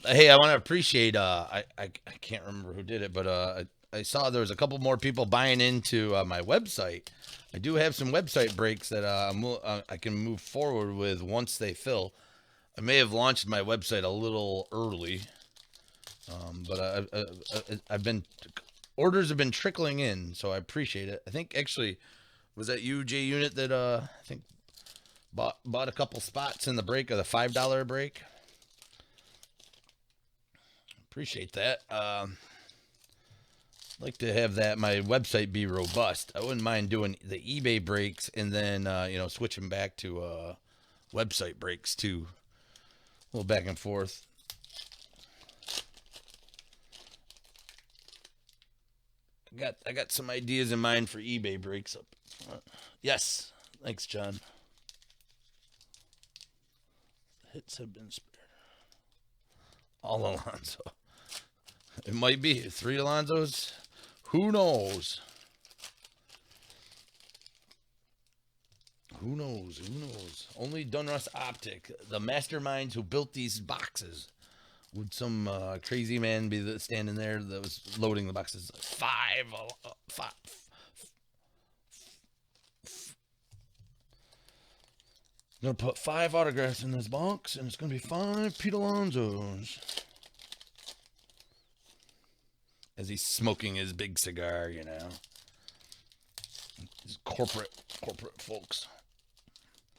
Hey, I want to appreciate. I can't remember who did it, but I saw there was a couple more people buying into my website. I do have some website breaks that I can move forward with once they fill. I may have launched my website a little early, but I've been orders have been trickling in, so I appreciate it. I think actually was that you, J Unit, that I think bought a couple spots in the break of the $5 break. Appreciate that. I'd like to have my website be robust. I wouldn't mind doing the eBay breaks and then switching back to website breaks too. A little back and forth. I got some ideas in mind for eBay breaks. Yes, thanks, John. Hits have been spared. All Alonso. It might be 3 Alonsos. Who knows? Who knows? Who knows? Only Dunruss Optic, the masterminds who built these boxes. Would some crazy man be standing there that was loading the boxes? Five. Gonna put 5 autographs in this box, and it's gonna be 5 Pete Alonsos. As he's smoking his big cigar, These corporate folks.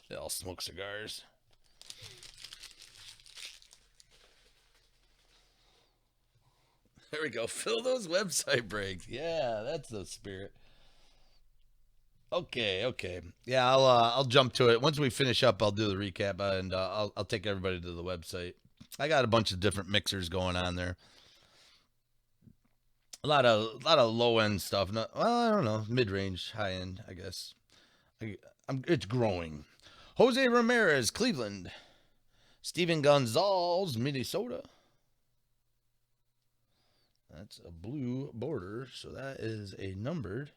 They all smoke cigars. There we go. Fill those website breaks. Yeah, that's the spirit. Okay, okay. Yeah, I'll jump to it. Once we finish up, I'll do the recap and I'll take everybody to the website. I got a bunch of different mixers going on there. A lot of low end stuff. Not, well, I don't know, mid range, high end, I guess. It's growing. Jose Ramirez, Cleveland. Steven Gonzalez, Minnesota. That's a blue border, so that is a numbered.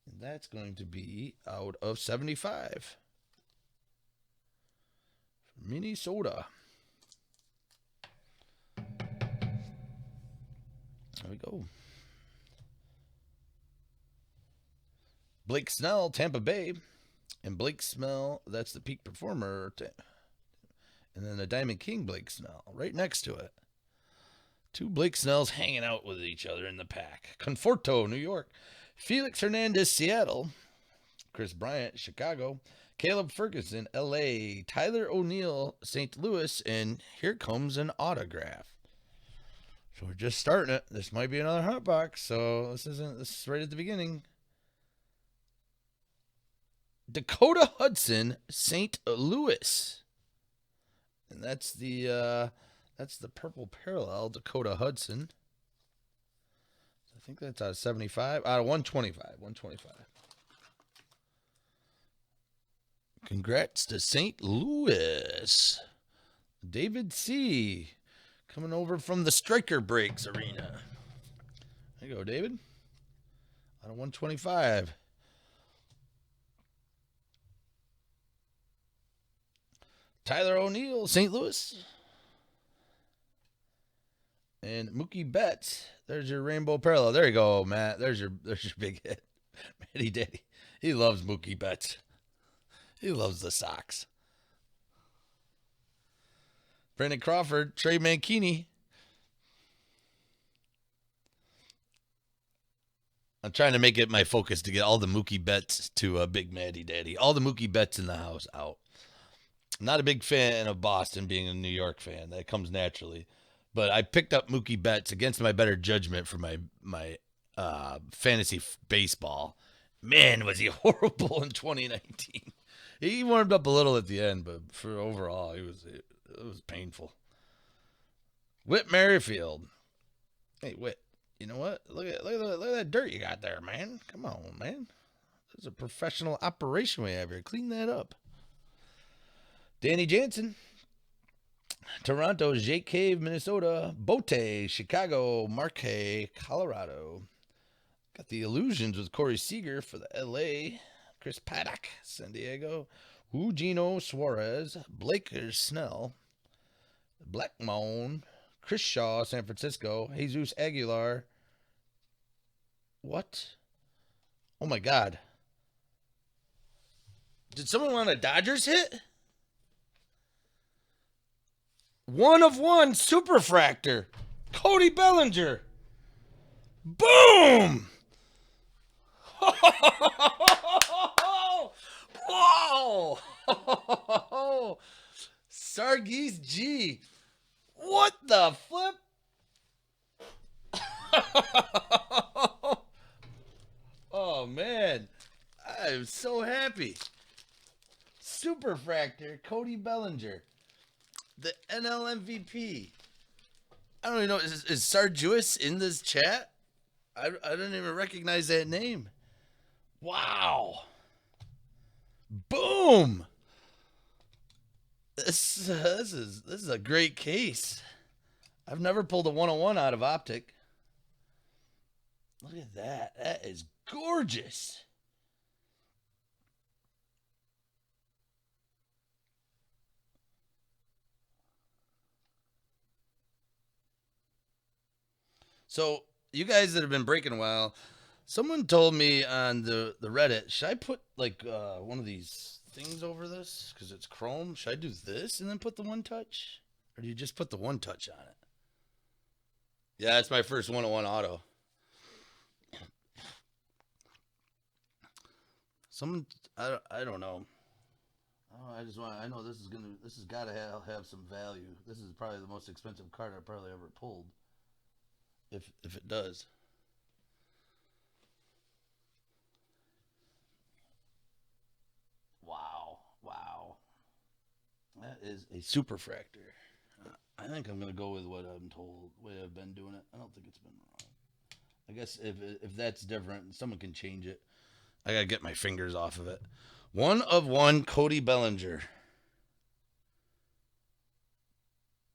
And that's going to be out of 75. Minnesota. There we go. Blake Snell, Tampa Bay. And Blake Snell, that's the peak performer. And then the Diamond King, Blake Snell, right next to it. Two Blake Snells hanging out with each other in the pack. Conforto, New York. Felix Hernandez, Seattle. Chris Bryant, Chicago. Caleb Ferguson, LA. Tyler O'Neill, St. Louis. And here comes an autograph. So we're just starting it. This might be another hot box. So this is right at the beginning. Dakota Hudson, St. Louis. And that's the purple parallel, Dakota Hudson. I think that's out of 75. Out of 125. 125. Congrats to St. Louis. David C. coming over from the Striker Breaks Arena. There you go, David. Out of 125. Tyler O'Neill, St. Louis. And Mookie Betts. There's your rainbow parallel. There you go, Matt. There's your big hit. Matty Daddy. He loves Mookie Betts. He loves the Sox. Brandon Crawford, Trey Mancini. I'm trying to make it my focus to get all the Mookie Betts to a Big Matty Daddy. All the Mookie Betts in the house out. I'm not a big fan of Boston, being a New York fan. That comes naturally. But I picked up Mookie Betts against my better judgment for my fantasy baseball. Man, was he horrible in 2019. He warmed up a little at the end, but for overall, it was painful. Whit Merrifield. Hey, Whit, you know what? Look at that dirt you got there, man. Come on, man. This is a professional operation we have here. Clean that up. Danny Jansen. Toronto, Jake Cave, Minnesota. Bote, Chicago. Marquez, Colorado. Got the Illusions with Corey Seager for the LA. Chris Paddock, San Diego. Eugenio Suarez. Blake Snell. Black Moan. Chris Shaw, San Francisco. Jesus Aguilar. What? Oh my God. Did someone want a Dodgers hit? 1 of 1 Superfractor. Cody Bellinger. Boom! Whoa! Sargis G. What the flip? Oh, man. I'm so happy. Superfractor, Cody Bellinger. The NL MVP. I don't even know. Is Sarjuis in this chat? I don't even recognize that name. Wow. Boom. This is a great case. I've never pulled a 101 out of Optic. Look at that. That is gorgeous. So, you guys that have been breaking a while, someone told me on the Reddit, should I put like one of these things over this because it's chrome? Should I do this and then put the one touch? Or do you just put the one touch on it? Yeah, it's my first 101 auto. Someone, I don't know. Oh, I just want. I know this is gonna. This has got to have some value. This is probably the most expensive card I've probably ever pulled. If it does. Wow, wow, that is a superfractor. I think I'm gonna go with what I'm told, way I've been doing it. I don't think it's been wrong. I guess if that's different, someone can change it. I gotta get my fingers off of it. 1 of 1, Cody Bellinger.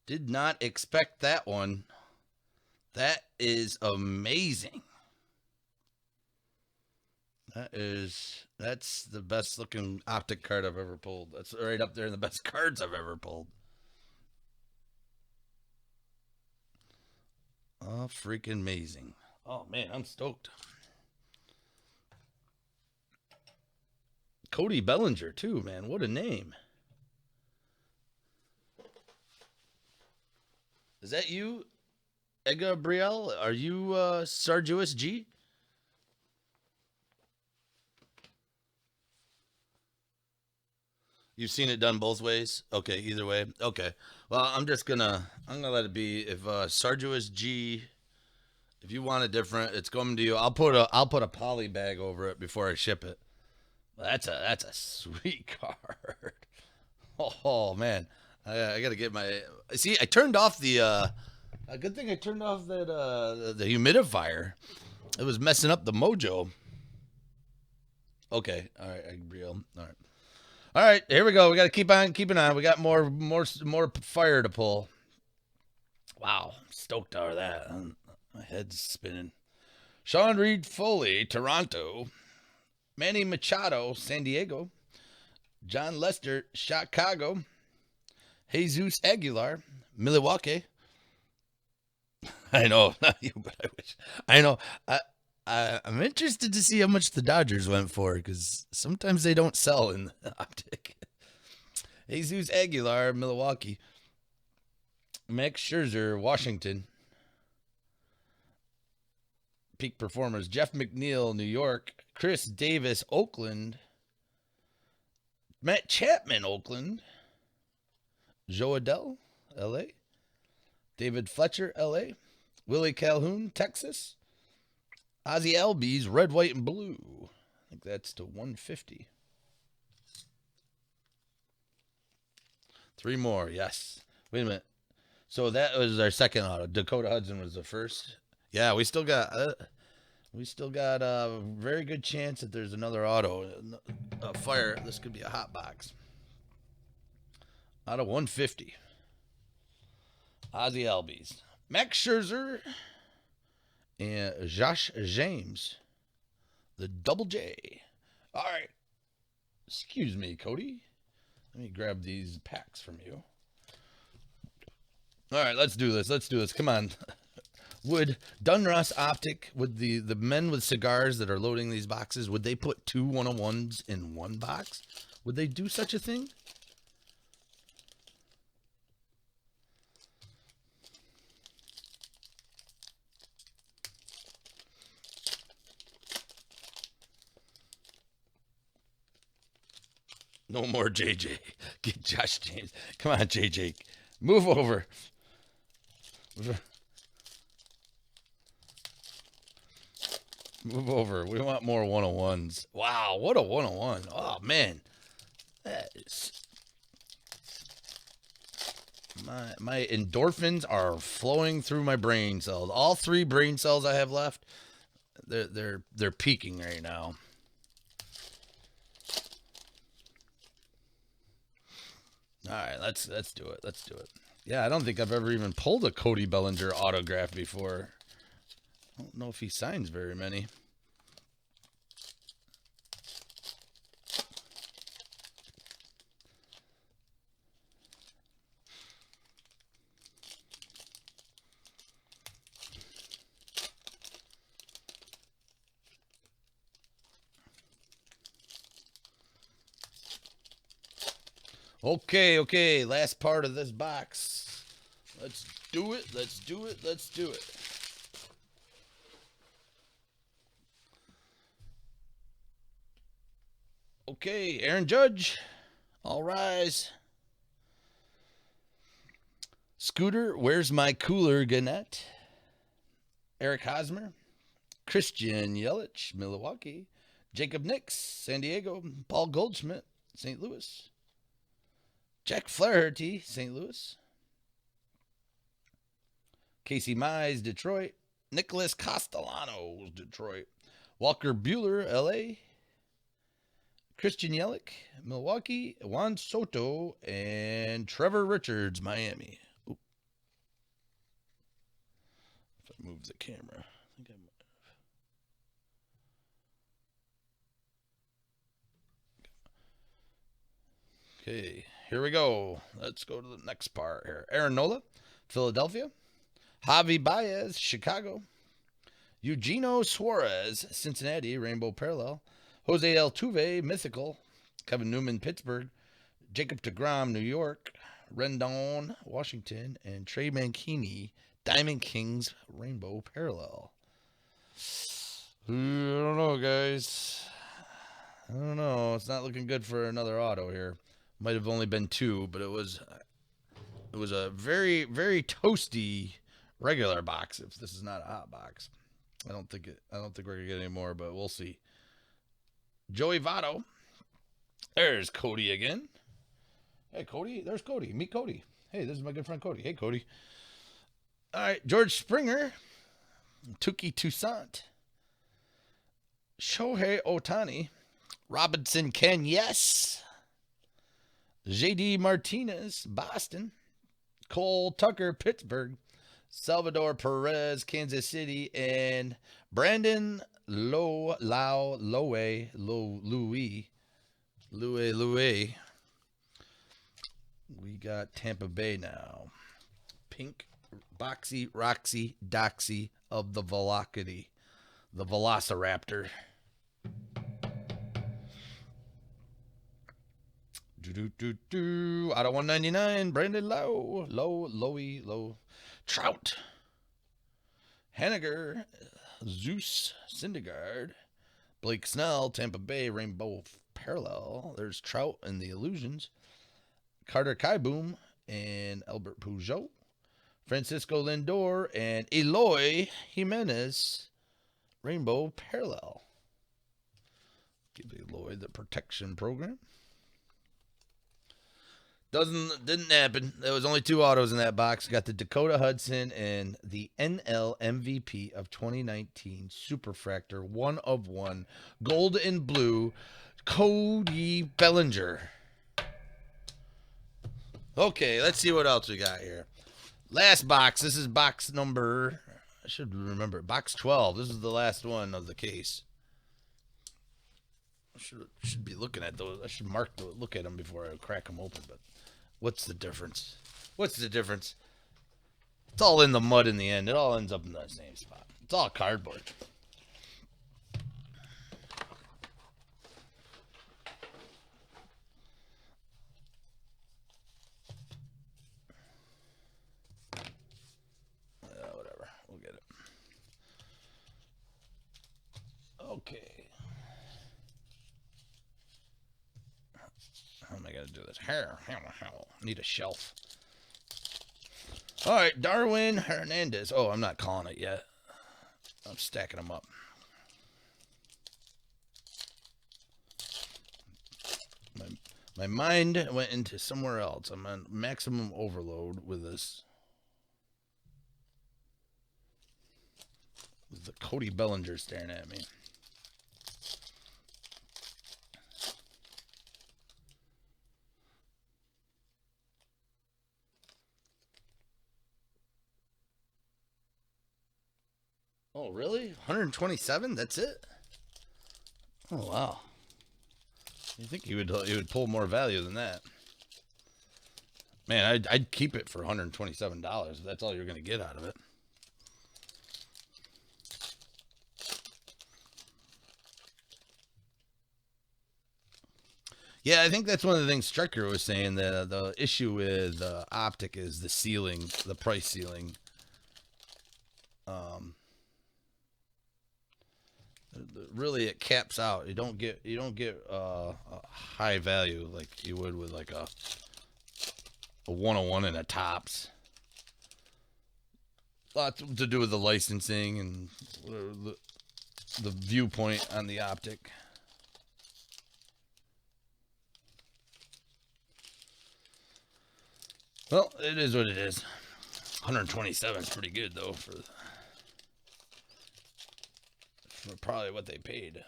Did not expect that one. That is amazing. That's the best looking optic card I've ever pulled. That's right up there in the best cards I've ever pulled. Oh, freaking amazing. Oh man, I'm stoked. Cody Bellinger too, man. What a name. Is that you, Gabriel? Are you Sargeous G? You've seen it done both ways. Okay, either way. Okay. Well, I'm gonna let it be. If Sargeous G, if you want it different, it's coming to you. I'll put a poly bag over it before I ship it. That's a sweet card. Oh man, I gotta get my. See, I turned off the. A good thing I turned off that the humidifier. It was messing up the mojo. Okay, all right, real. All right. Here we go. We got to keep on keeping on. We got more fire to pull. Wow, stoked over that. My head's spinning. Sean Reed Foley, Toronto. Manny Machado, San Diego. John Lester, Chicago. Jesus Aguilar, Milwaukee. I know, not you, but I wish. I know. I'm interested to see how much the Dodgers went for because sometimes they don't sell in the optic. Jesus Aguilar, Milwaukee. Max Scherzer, Washington. Peak performers: Jeff McNeil, New York. Chris Davis, Oakland. Matt Chapman, Oakland. Joe Adell, L.A. David Fletcher, L.A. Willie Calhoun, Texas. Ozzy Albies, red, white, and blue. I think that's to 150. 3 more, yes. Wait a minute. So that was our second auto. Dakota Hudson was the first. Yeah, we still got a very good chance that there's another auto. A fire. This could be a hot box. Out of 150. Ozzy Albies. Max Scherzer and Josh James. The double J. All right. Excuse me, Cody. Let me grab these packs from you. All right, let's do this. Come on. Would Dunross Optic, would the men with cigars that are loading these boxes, would they put 2 101s in one box? Would they do such a thing? No more JJ. Get Josh James. Come on, JJ. Move over. Move over. We want more 101s. Wow, what a 101. Oh, man. That is... My endorphins are flowing through my brain cells. All 3 brain cells I have left, they're peaking right now. All right, let's do it. Let's do it. Yeah, I don't think I've ever even pulled a Cody Bellinger autograph before. I don't know if he signs very many. Okay, last part of this box. Let's do it. Okay, Aaron Judge, All rise. Scooter, where's my cooler, Gannett? Eric Hosmer. Christian Yelich, Milwaukee. Jacob Nix, San Diego. Paul Goldschmidt, St. Louis. Jack Flaherty, St. Louis. Casey Mize, Detroit. Nicholas Castellanos, Detroit. Walker Buehler, LA. Christian Yelich, Milwaukee. Juan Soto, and Trevor Richards, Miami. Oop. If I move the camera, I think I might have. Okay, here we go. Let's go to the next part here. Aaron Nola, Philadelphia. Javi Baez, Chicago. Eugenio Suarez, Cincinnati, Rainbow Parallel. Jose Altuve, Mythical. Kevin Newman, Pittsburgh. Jacob deGrom, New York. Rendon, Washington. And Trey Mancini, Diamond Kings, Rainbow Parallel. I don't know, guys. I don't know. It's not looking good for another auto here. Might have only been 2, but it was a very, very toasty regular box. If this is not a hot box, I don't think we're gonna get any more, but we'll see. Joey Votto. There's Cody again. Hey, Cody. There's Cody. Meet Cody. Hey, this is my good friend Cody. Hey, Cody. All right, George Springer. Tuki Toussaint. Shohei Ohtani. Robinson Yes. JD Martinez, Boston. Cole Tucker, Pittsburgh. Salvador Perez, Kansas City. And Brandon Louis. We got Tampa Bay now. Pink, Boxy, Roxy, Doxy of the Velocity. The Velociraptor. Out of 199, Brandon Lowe. Trout. Haniger, Zeus, Syndergaard. Blake Snell, Tampa Bay, Rainbow Parallel. There's Trout and the Illusions. Carter Kieboom and Albert Pujols. Francisco Lindor and Eloy Jimenez, Rainbow Parallel. Give Eloy the protection program. Didn't happen. There was only 2 autos in that box. Got the Dakota Hudson and the NL MVP of 2019 Superfractor 1 of 1 gold and blue Cody Bellinger. Okay, let's see what else we got here. Last box. This is box number, I should remember, box 12. This is the last one of the case. I should be looking at those. I should look at them before I crack them open, but what's the difference? It's all in the mud in the end. It all ends up in the same spot. It's all cardboard. Whatever. We'll get it. Okay. How am I going to do this? Need a shelf. All right, Darwin Hernandez. Oh, I'm not calling it yet. I'm stacking them up. My mind went into somewhere else. I'm on maximum overload with this. With the Cody Bellinger staring at me. Oh, really? 127? That's it? Oh, wow. You think he would pull more value than that? Man, I'd keep it for $127 if that's all you're going to get out of it. Yeah, I think that's one of the things Striker was saying. The issue with Optic is the ceiling, the price ceiling. really it caps out. You don't get a high value like you would with like a 101 and a tops. Lot to do with the licensing and the viewpoint on the optic. Well, it is what it is. 127 is pretty good though for probably what they paid.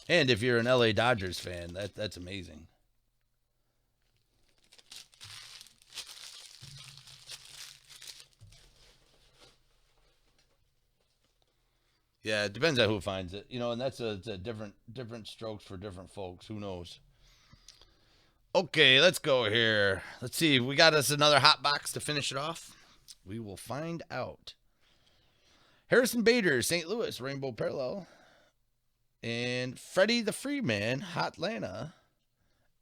And if you're an LA Dodgers fan, that's amazing. Yeah, it depends on who finds it, and that's it's a different strokes for different folks. Who knows? Okay, let's go here. Let's see. We got us another hot box to finish it off. We will find out. Harrison Bader, St. Louis, Rainbow Parallel. And Freddie the Freeman, Hotlanta.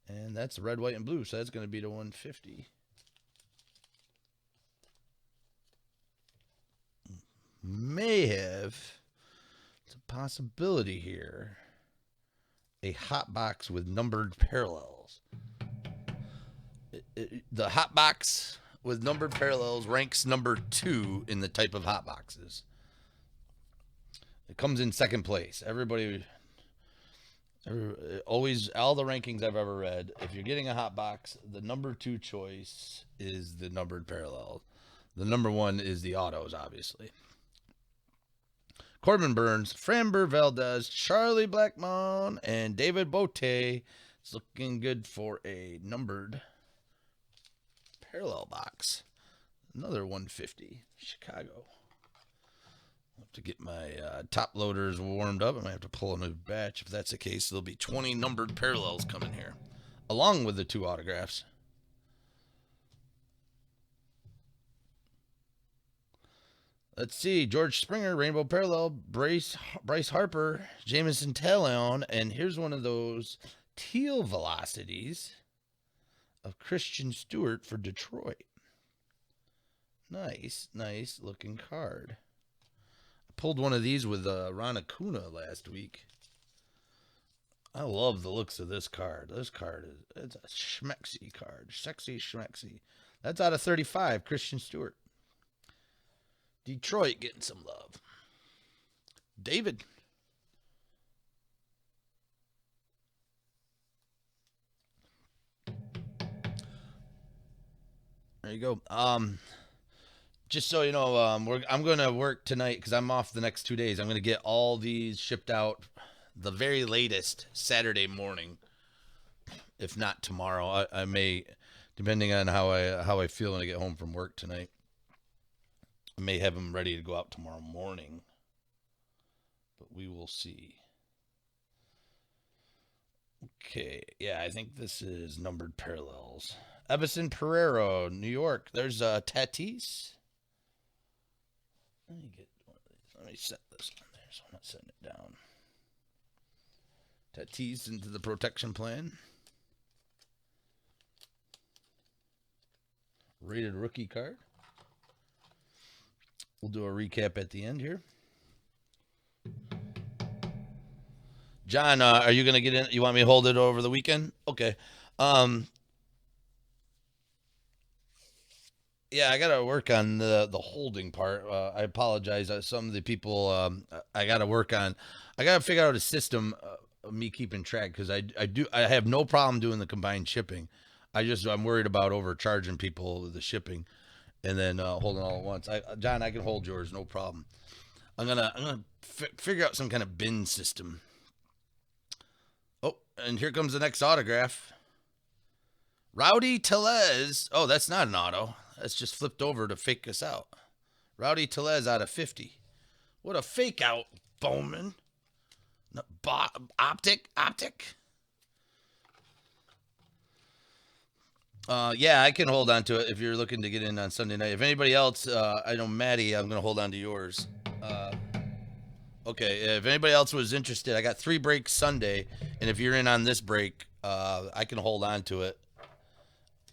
And that's red, white, and blue. So that's going to be the 150. May have. It's a possibility here. A hot box with numbered parallels. The hot box with numbered parallels ranks number 2 in the type of hot boxes. It comes in second place. Always, all the rankings I've ever read, if you're getting a hot box, the number 2 choice is the numbered parallel. The number 1 is the autos, obviously. Corbin Burns, Framber Valdez, Charlie Blackmon, and David Bote. It's looking good for a numbered parallel box. Another 150, Chicago. I'll have to get my top loaders warmed up. I might have to pull a new batch. If that's the case, there'll be 20 numbered parallels coming here, along with the 2 autographs. Let's see. George Springer, Rainbow Parallel, Bryce Harper, Jameson Taillon, and here's one of those teal velocities of Christian Stewart for Detroit. Nice looking card. I pulled one of these with Ron Acuna last week. I love the looks of this card. This card it's a schmexy card. Sexy schmexy. That's out of 35, Christian Stewart. Detroit getting some love. David. There you go. Just so you know, I'm going to work tonight because I'm off the next 2 days. I'm going to get all these shipped out the very latest Saturday morning, if not tomorrow. I may, depending on how I feel when I get home from work tonight. I may have them ready to go out tomorrow morning, but we will see. Okay, yeah, I think this is numbered parallels. Everson Pereiro, New York. There's Tatis. Let me set this on there so I'm not setting it down. Tatis into the protection plan. Rated rookie card. We'll do a recap at the end here. John, are you going to get in? You want me to hold it over the weekend? Okay. Yeah, I got to work on the holding part. I apologize. Some of the people I got to work on. I got to figure out a system of me keeping track because I have no problem doing the combined shipping. I'm worried about overcharging people with the shipping. And then holding all at once. John, I can hold yours, no problem. I'm gonna figure out some kind of bin system. Oh, and here comes the next autograph. Rowdy Tellez. Oh, that's not an auto. That's just flipped over to fake us out. Rowdy Tellez out of 50. What a fake out, Bowman. No, Optic. Yeah, I can hold on to it if you're looking to get in on Sunday night. If anybody else, I know Maddie, I'm going to hold on to yours. Okay, if anybody else was interested, I got 3 breaks Sunday, and if you're in on this break, I can hold on to it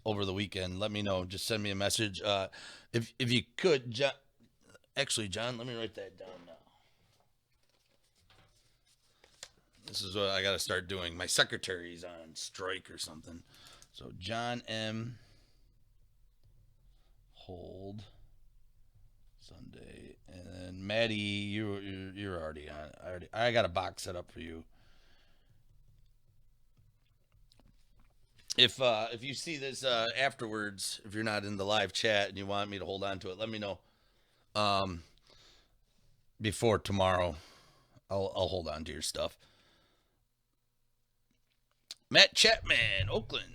over the weekend. Let me know. Just send me a message. If you could, Actually, John, let me write that down now. This is what I got to start doing. My secretary's on strike or something. So John M. Hold Sunday, and then Maddie, you're already on. I got a box set up for you. If you see this afterwards, if you're not in the live chat and you want me to hold on to it, let me know. Um, Before tomorrow, I'll hold on to your stuff. Matt Chapman, Oakland.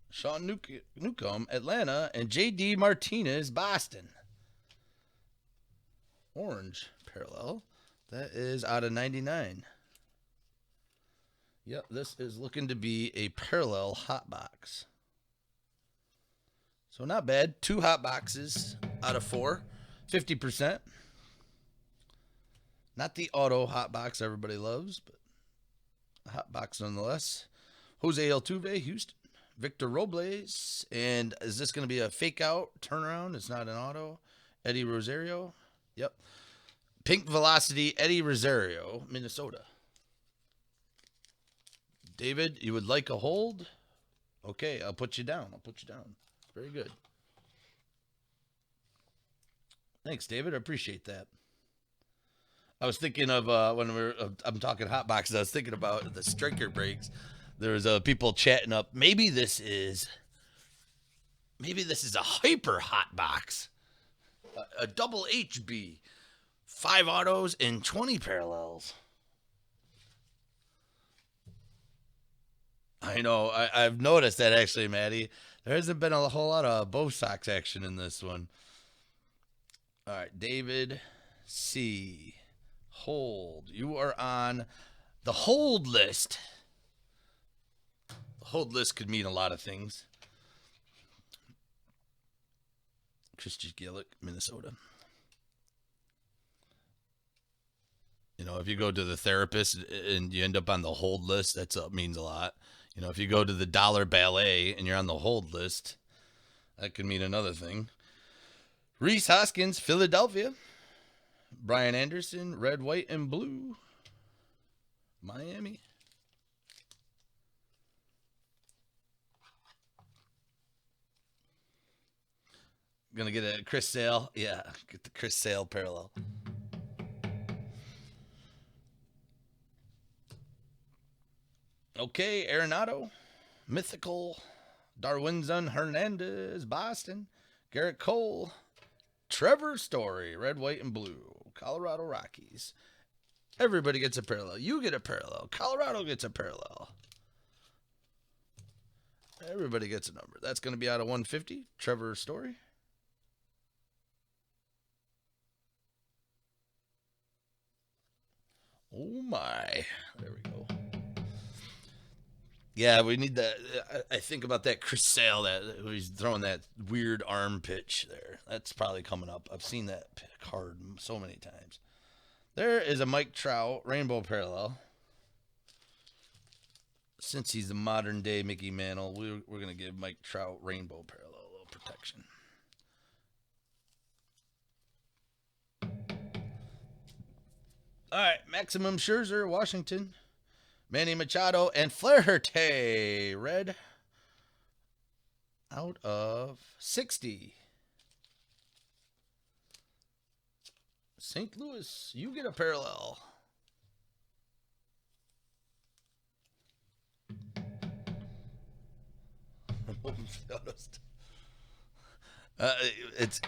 Sean Newcomb, Atlanta, and J.D. Martinez, Boston. Orange parallel. That is out of 99. Yep, this is looking to be a parallel hot box. So not bad. 2 hot boxes out of 4. 50%. Not the auto hot box everybody loves, but a hot box nonetheless. Jose Altuve, Houston. Victor Robles. And is this going to be a fake out turnaround? It's not an auto. Eddie Rosario. Yep. Pink Velocity, Eddie Rosario, Minnesota. David, you would like a hold? Okay, I'll put you down. Very good. Thanks, David. I appreciate that. I was thinking of when I'm talking hot boxes. I was thinking about the striker breaks. There was people chatting up. Maybe this is a hyper hot box, a double HB, 5 autos and 20 parallels. I know. I've noticed that actually, Maddie. There hasn't been a whole lot of Bo Sox action in this one. All right, David C. Hold. You are on the hold list. The hold list could mean a lot of things. Christian Gillick, Minnesota. You know, if you go to the therapist and you end up on the hold list, that means a lot. You know, if you go to the dollar ballet and you're on the hold list, that could mean another thing. Reese Hoskins, Philadelphia. Brian Anderson, red, white, and blue. Miami. Gonna get a Chris Sale. Yeah, get the Chris Sale parallel. Okay, Arenado, Mythical, Darwinzon Hernandez, Boston, Garrett Cole, Trevor Story, red, white, and blue, Colorado Rockies. Everybody gets a parallel. You get a parallel. Colorado gets a parallel. Everybody gets a number. That's going to be out of 150. Trevor Story. Oh my. There we go. Yeah, we need that. I think about that Chris Sale that he's throwing that weird arm pitch there. That's probably coming up. I've seen that card so many times. There is a Mike Trout rainbow parallel. Since he's the modern day Mickey Mantle, we're going to give Mike Trout rainbow parallel a little protection. All right, Maximum Scherzer, Washington. Manny Machado and Flaherty, red, out of 60. St. Louis, you get a parallel. It's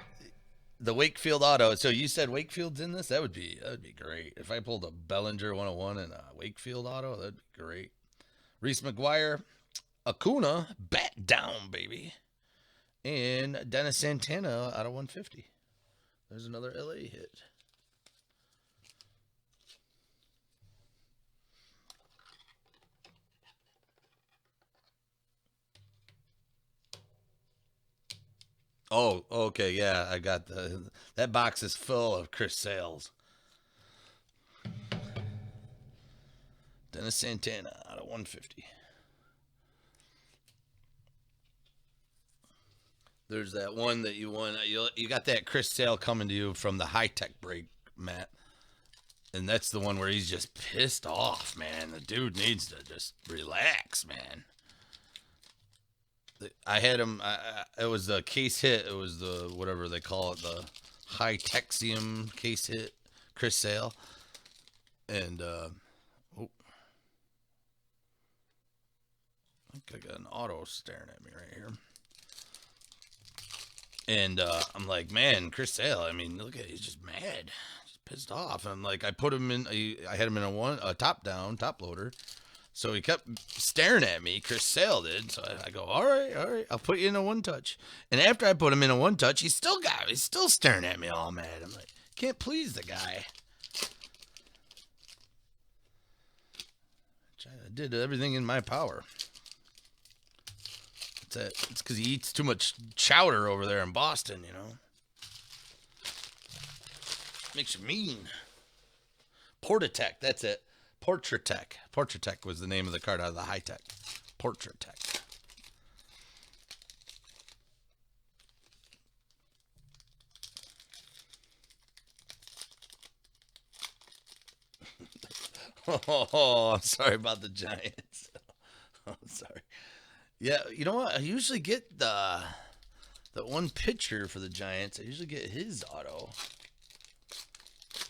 the Wakefield auto. So you said Wakefield's in this? That would be great. If I pulled a Bellinger 101 and a Wakefield auto, that'd be great. Reese McGuire, Acuna, bat down, baby. And Dennis Santana out of 150. There's another LA hit. Oh, okay, yeah, I got that box is full of Chris Sales. Dennis Santana out of 150. There's that one that you won. You got that Chris Sale coming to you from the high tech break, Matt. And that's the one where he's just pissed off, man. The dude needs to just relax, man. I had him. It was the case hit. It was the whatever they call it, the high texium case hit. Chris Sale, and oh, I think I got an auto staring at me right here. And I'm like, man, Chris Sale. I mean, look at he's just mad, just pissed off. And I'm like, I put him in. I had him in a top down, top loader. So he kept staring at me. Chris Sale did. So I go, all right, I'll put you in a one touch. And after I put him in a one touch, he's still staring at me all mad. I'm like, can't please the guy. I did everything in my power. It's because he eats too much chowder over there in Boston, you know. Makes you mean. Portatech, that's it. Portratech. Portratech was the name of the card out of the high tech. Portratech. Oh, I'm sorry about the Giants. I'm sorry. Yeah, you know what? I usually get the one pitcher for the Giants. I usually get his auto.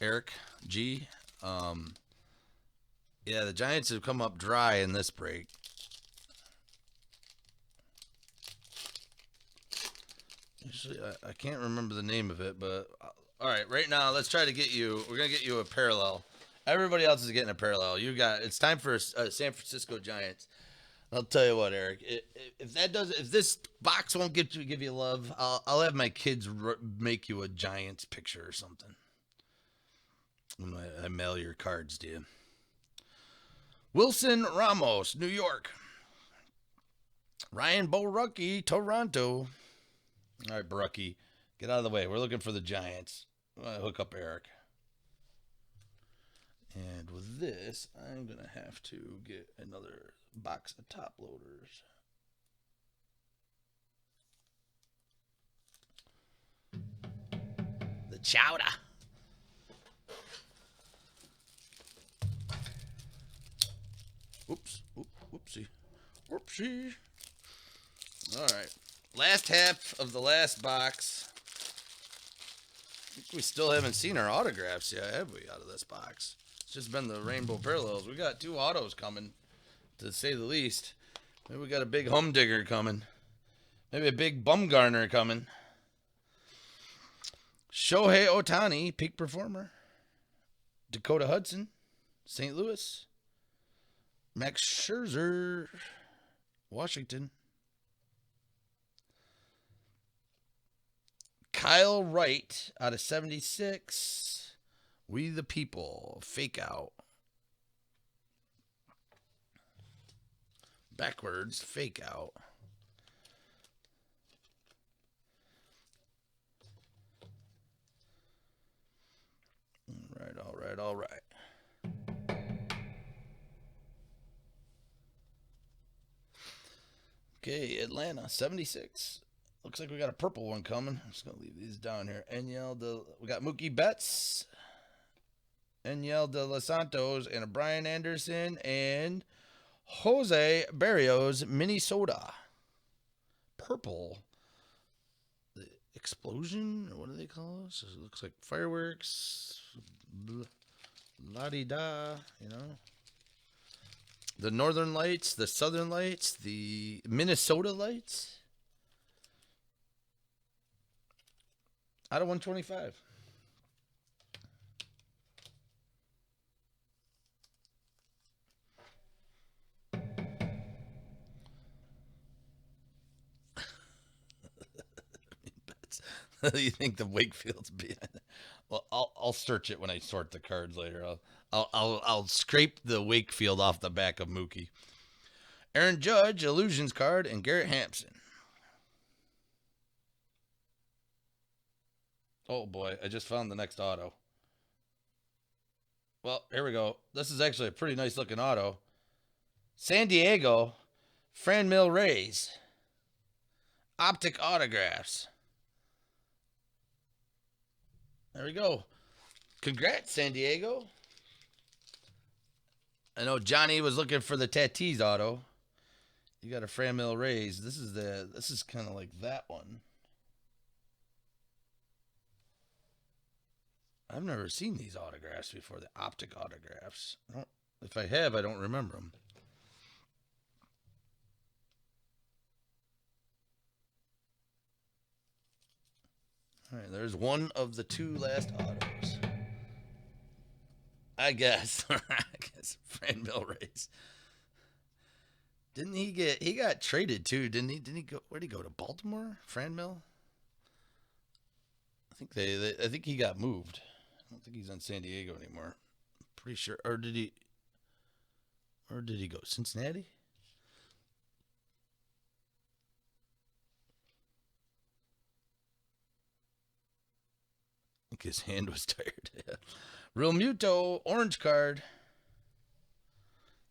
Eric G. Yeah, the Giants have come up dry in this break. Usually, I can't remember the name of it, but all right. Right now, let's try to get you. We're gonna get you a parallel. Everybody else is getting a parallel. It's time for San Francisco Giants. I'll tell you what, Eric. If this box won't give you love, I'll have my kids make you a Giants picture or something. When I mail your cards to you. Wilson Ramos, New York. Ryan Borucki, Toronto. All right, Borucki, get out of the way. We're looking for the Giants. Hook up Eric. And with this, I'm going to have to get another box of top loaders. The chowder. Oops. Whoopsie. Whoopsie. All right. Last half of the last box. I think we still haven't seen our autographs yet, have we, out of this box? It's just been the rainbow parallels. We got 2 autos coming, to say the least. Maybe we got a big humdinger coming. Maybe a big Bumgarner coming. Shohei Ohtani, peak performer. Dakota Hudson, St. Louis. Max Scherzer, Washington. Kyle Wright out of 76. We the People, fake out. Backwards, fake out. All right. Okay, Atlanta, 76. Looks like we got a purple one coming. I'm just going to leave these down here. We got Mookie Betts, Enyel de Los Santos, and a Brian Anderson, and Jose Barrios, Minnesota. Purple. The explosion, or what do they call this? It looks like fireworks. La-di-da, you know. The Northern Lights, the Southern Lights, the Minnesota Lights. Out of 125. You think the Wakefield's behind? Well, I'll search it when I sort the cards later. I'll scrape the Wakefield off the back of Mookie. Aaron Judge, Illusions card, and Garrett Hampson. Oh boy, I just found the next auto. Well, here we go. This is actually a pretty nice looking auto. San Diego, Franmil Rays. Optic autographs. There we go. Congrats, San Diego. I know Johnny was looking for the Tatis auto. You got a Franmil Rays. This is kind of like that one. I've never seen these autographs before. The Optic autographs. If I have, I don't remember them. All right, there's one of the two last autos. I guess. I guess Franmil Rays. Didn't he got traded too, didn't he? Didn't he go where'd he go to Baltimore? Franmil? I think he got moved. I don't think he's on San Diego anymore. I'm pretty sure. Or did he go? Cincinnati? I think his hand was tired. Real Muto, orange card.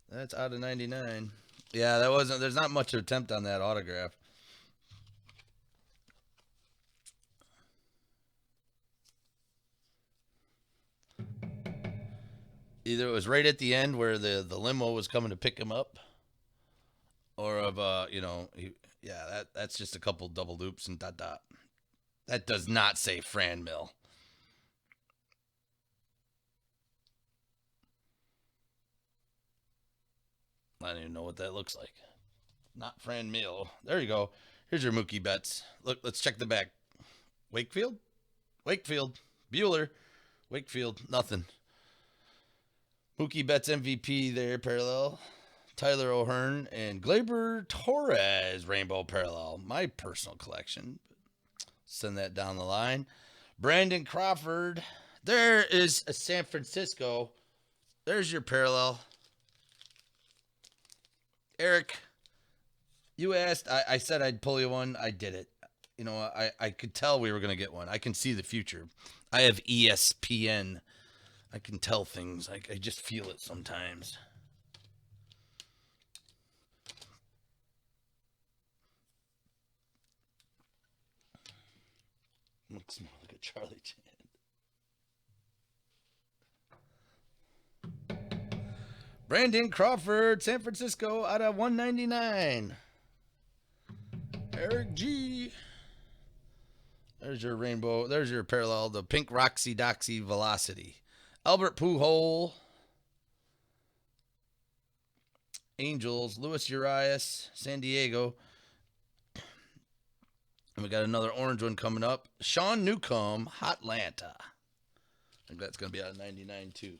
That's out of 99. Yeah, that wasn't. There's not much attempt on that autograph. Either it was right at the end where the limo was coming to pick him up, or of that's just a couple double loops and dot dot. That does not say Franmil. I don't even know what that looks like. Not Franmil. There you go. Here's your Mookie Betts. Look, let's check the back. Wakefield? Wakefield. Bueller. Wakefield. Nothing. Mookie Betts MVP there, parallel. Tyler O'Hearn and Gleyber Torres, rainbow parallel. My personal collection. Send that down the line. Brandon Crawford. There is a San Francisco. There's your parallel. Eric, you asked. I said I'd pull you one. I did it. You know, I could tell we were going to get one. I can see the future. I have ESPN. I can tell things. I just feel it sometimes. Looks more like a Charlie Chan. Brandon Crawford, San Francisco, out of 199. Eric G. There's your rainbow. There's your parallel. The pink Roxy Doxy Velocity. Albert Pujol. Angels. Luis Urias. San Diego. And we got another orange one coming up. Sean Newcomb. Hotlanta. I think that's going to be out of 99 too.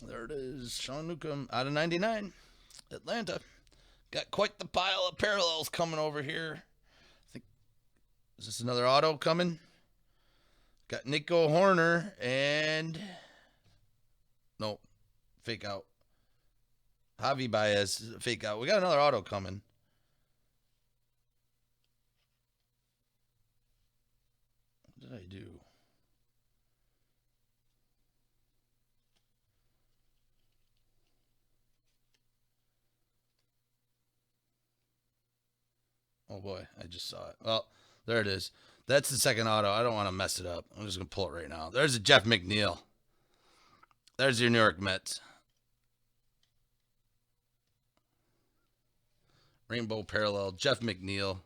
There it is. Sean Newcomb out of 99. Atlanta. Got quite the pile of parallels coming over here. I think, is this another auto coming? Got Nico Horner and no, fake out. Javi Baez, fake out. We got another auto coming. What did I do? Oh boy, I just saw it. Well, there it is. That's the second auto. I don't want to mess it up. I'm just going to pull it right now. There's a Jeff McNeil. There's your New York Mets. Rainbow parallel. Jeff McNeil.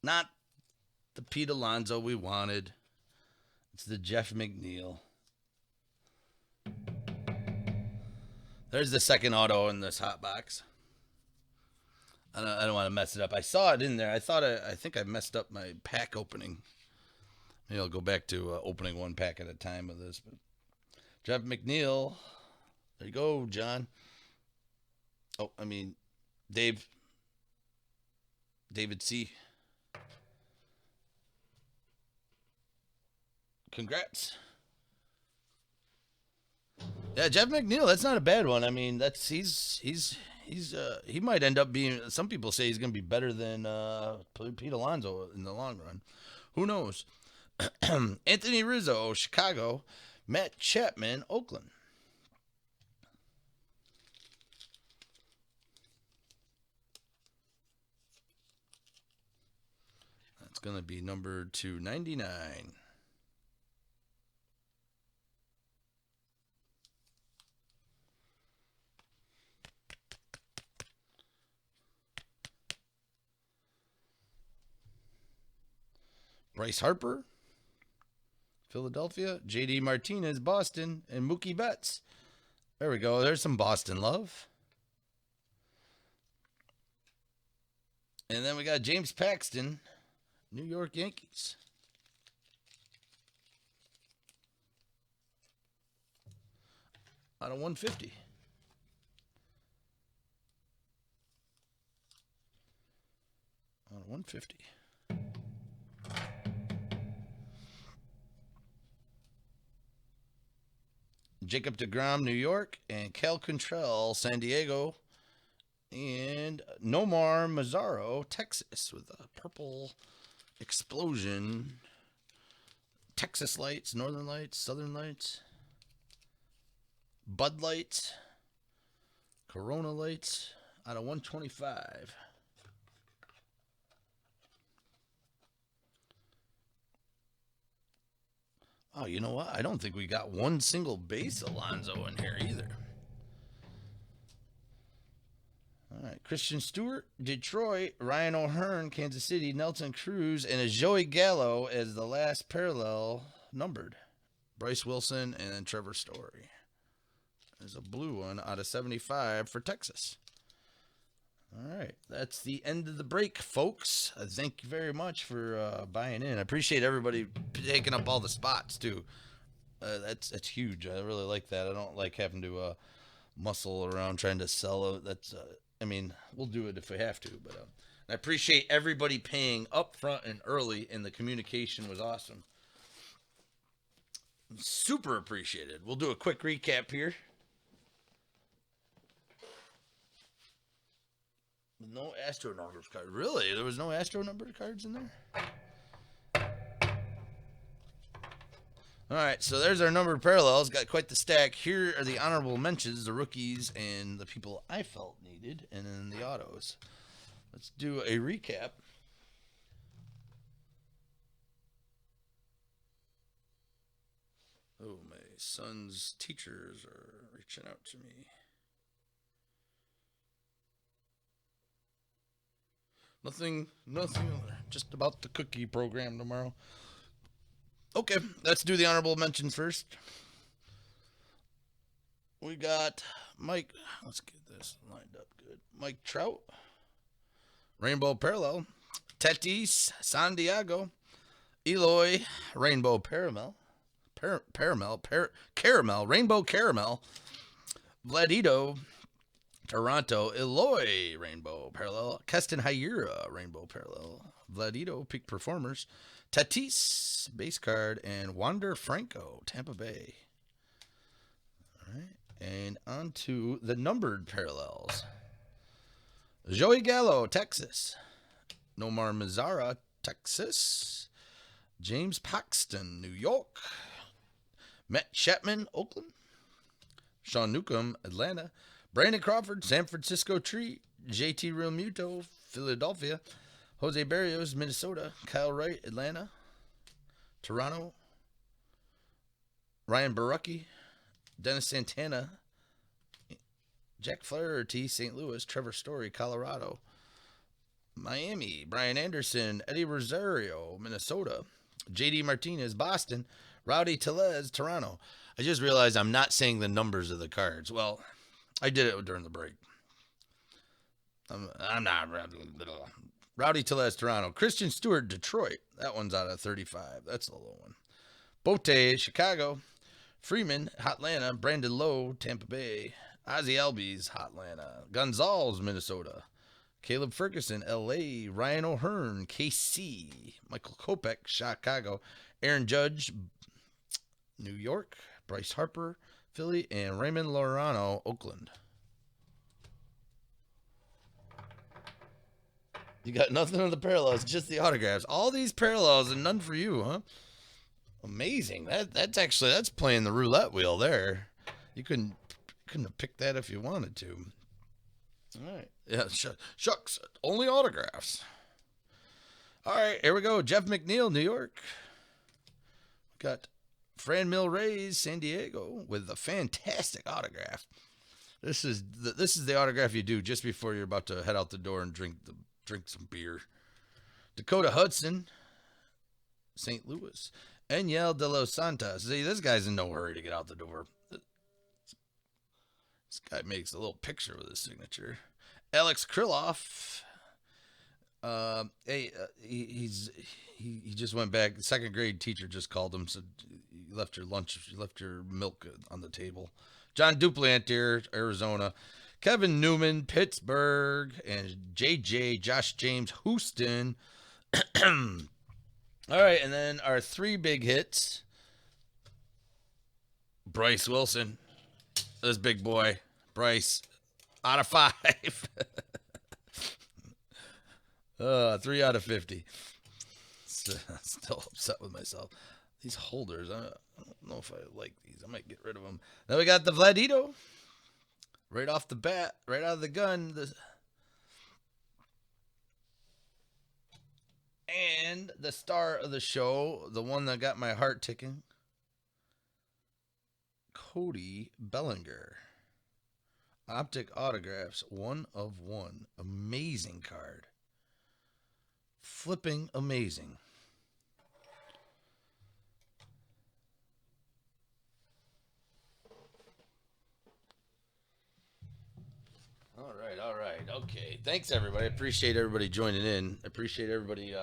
Not the Pete Alonso we wanted. It's the Jeff McNeil. There's the second auto in this hot box. I don't want to mess it up. I saw it in there. I think I messed up my pack opening. Maybe I'll go back to opening one pack at a time with this. But Jeff McNeil. There you go, John. Oh, I mean, David C. Congrats. Yeah, Jeff McNeil. That's not a bad one. I mean, he's he might end up being. Some people say he's going to be better than Pete Alonso in the long run. Who knows? Anthony Rizzo, Chicago. Matt Chapman, Oakland. That's going to be number 299. Bryce Harper, Philadelphia. JD Martinez, Boston. And Mookie Betts. There we go. There's some Boston love. And then we got James Paxton, New York Yankees. Out of 150. Out of 150. Jacob deGrom, New York, and Cal Quantrill, San Diego, and Nomar Mazaro, Texas, with a purple explosion. Texas lights, Northern lights, Southern lights, Bud lights, Corona lights, out of 125. Oh, you know what? I don't think we got one single base Alonso in here either. All right. Christian Stewart, Detroit. Ryan O'Hearn, Kansas City. Nelson Cruz, and a Joey Gallo as the last parallel numbered. Bryce Wilson and then Trevor Story. There's a blue one out of 75 for Texas. All right. That's the end of the break, folks. Thank you very much for buying in. I appreciate everybody taking up all the spots, too. That's huge. I really like that. I don't like having to muscle around trying to sell it. That's, I mean, we'll do it if we have to. But I appreciate everybody paying up front and early, and the communication was awesome. Super appreciated. We'll do a quick recap here. No Astro numbers card. Really? There was no Astro numbered cards in there? All right, so there's our numbered parallels. Got quite the stack. Here are the honorable mentions, the rookies, and the people I felt needed, and then the autos. Let's do a recap. Oh, my son's teachers are reaching out to me. Nothing, just about the cookie program tomorrow. Okay, let's do the honorable mentions first. We got Mike. Let's get this lined up good. Mike Trout, Rainbow Parallel. Tatis, San Diego. Eloy, Rainbow Caramel. Caramel, Rainbow Caramel. Vladito, Toronto. Eloy, Rainbow Parallel. Keston Hiura, Rainbow Parallel. Vladito, Peak Performers. Tatis, base card. And Wander Franco, Tampa Bay. All right. And on to the numbered parallels. Joey Gallo, Texas. Nomar Mazara, Texas. James Paxton, New York. Matt Chapman, Oakland. Sean Newcomb, Atlanta. Brandon Crawford, San Francisco Tree. JT Realmuto, Philadelphia. Jose Barrios, Minnesota. Kyle Wright, Atlanta. Toronto. Ryan Barucki. Dennis Santana. Jack Flaherty, St. Louis. Trevor Story, Colorado. Miami. Brian Anderson. Eddie Rosario, Minnesota. JD Martinez, Boston. Rowdy Tellez, Toronto. I just realized I'm not saying the numbers of the cards. Well, I did it during the break. I'm not. Rowdy Tellez, Toronto. Christian Stewart, Detroit. That one's out of 35. That's a low one. Bote, Chicago. Freeman, Hotlanta. Brandon Lowe, Tampa Bay. Ozzy Albies, Hotlanta. Gonzalez, Minnesota. Caleb Ferguson, L.A. Ryan O'Hearn, KC. Michael Kopech, Chicago. Aaron Judge, New York. Bryce Harper, Philly. And Raymond Lorano, Oakland. You got nothing on the parallels, just the autographs. All these parallels and none for you, huh? Amazing. That's playing the roulette wheel there. You couldn't have picked that if you wanted to. All right. Yeah. Shucks. Only autographs. All right. Here we go. Jeff McNeil, New York. Got Fran Mil Reyes, San Diego, with a fantastic autograph. This is the autograph you do just before you're about to head out the door and drink some beer. Dakota Hudson, St. Louis. Eniel de los Santos. See, this guy's in no hurry to get out the door. This guy makes a little picture with his signature. Alex Kriloff. He just went back. The second grade teacher just called him, said you left your lunch, you left your milk on the table. John Duplantier, Arizona. Kevin Newman, Pittsburgh, and JJ, Josh James, Houston. All right, and then our three big hits. Bryce Wilson, this big boy. Bryce, out of 5. 3 out of 50. Still upset with myself. These holders, I don't know if I like these. I might get rid of them. Then we got the Vladito. Right off the bat, right out of the gun. And the star of the show, the one that got my heart ticking, Cody Bellinger. Optic autographs, 1 of 1. Amazing card. Flipping amazing. All right. Okay. Thanks, everybody. I appreciate everybody joining in. I appreciate everybody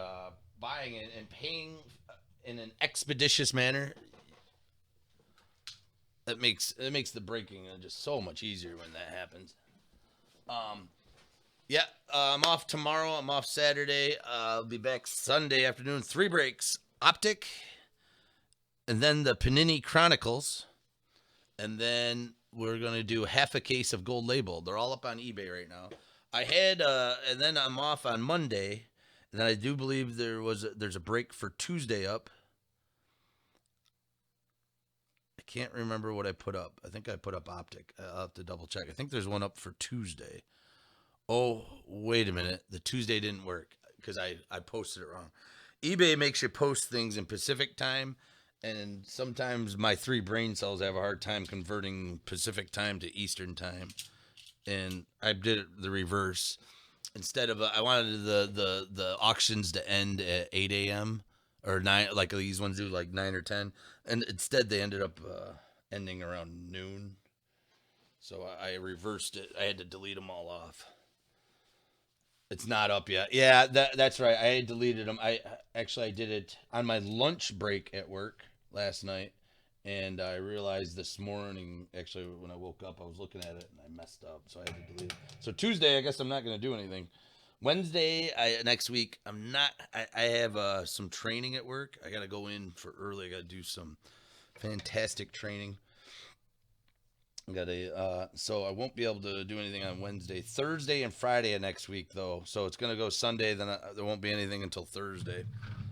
buying it and paying in an expeditious manner. It makes the breaking just so much easier when that happens. Yeah, I'm off tomorrow. I'm off Saturday. I'll be back Sunday afternoon. 3 breaks. Optic, and then the Panini Chronicles, and then we're going to do half a case of Gold Label. They're all up on eBay right now. I had, and then I'm off on Monday, and then I do believe there's a break for Tuesday up. I can't remember what I put up. I think I put up Optic. I'll have to double check. I think there's one up for Tuesday. Oh, wait a minute. The Tuesday didn't work because I posted it wrong. eBay makes you post things in Pacific time, and sometimes my 3 brain cells have a hard time converting Pacific time to Eastern time. And I did it the reverse. Instead of I wanted the auctions to end at 8 a.m. or 9, like these ones do, like 9 or 10, and instead they ended up ending around noon. So I reversed it. I had to delete them all off. It's not up yet. Yeah, that's right. I had deleted them. I did it on my lunch break at work last night, and I realized this morning, actually, when I woke up, I was looking at it and I messed up, so I had to delete it. So Tuesday, I guess I'm not going to do anything. Wednesday, next week, I'm not. I have some training at work. I got to go in for early. I got to do some fantastic training. So I won't be able to do anything on Wednesday, Thursday, and Friday of next week though. So it's gonna go Sunday. Then there won't be anything until Thursday,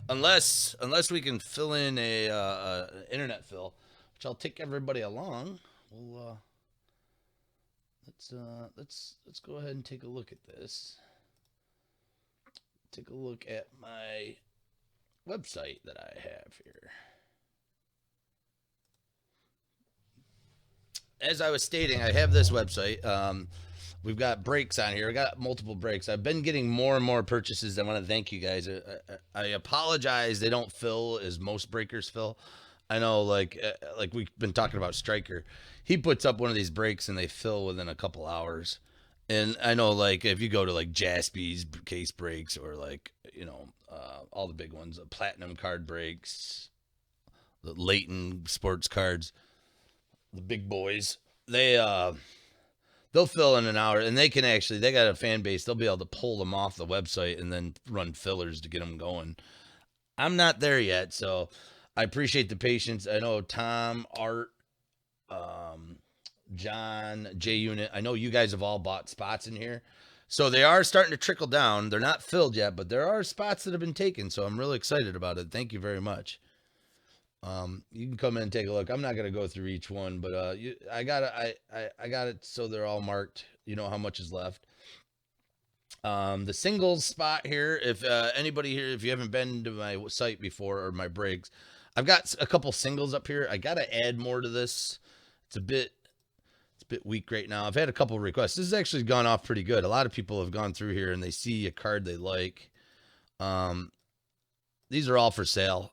unless we can fill in a internet fill, which I'll take everybody along. We'll let's go ahead and take a look at this. Take a look at my website that I have here. As I was stating, I have this website. We've got breaks on here. I got multiple breaks. I've been getting more and more purchases. I want to thank you guys. I apologize. They don't fill as most breakers fill. I know, like we've been talking about Stryker. He puts up one of these breaks and they fill within a couple hours. And I know, like, if you go to like Jaspy's case breaks or like, all the big ones, the platinum card breaks, the Leighton sports cards, the big boys, they'll fill in an hour, and they got a fan base. They'll be able to pull them off the website and then run fillers to get them going. I'm not there yet, so I appreciate the patience. I know Tom, Art, John, J Unit. I know you guys have all bought spots in here, So they are starting to trickle down. They're not filled yet, but there are spots that have been taken. So I'm really excited about it. Thank you very much. You can come in and take a look. I'm not gonna go through each one, but I got it so they're all marked. You know how much is left. The singles spot here. If anybody here, if you haven't been to my site before or my breaks, I've got a couple singles up here. I gotta add more to this. It's a bit weak right now. I've had a couple requests. This has actually gone off pretty good. A lot of people have gone through here and they see a card they like. These are all for sale.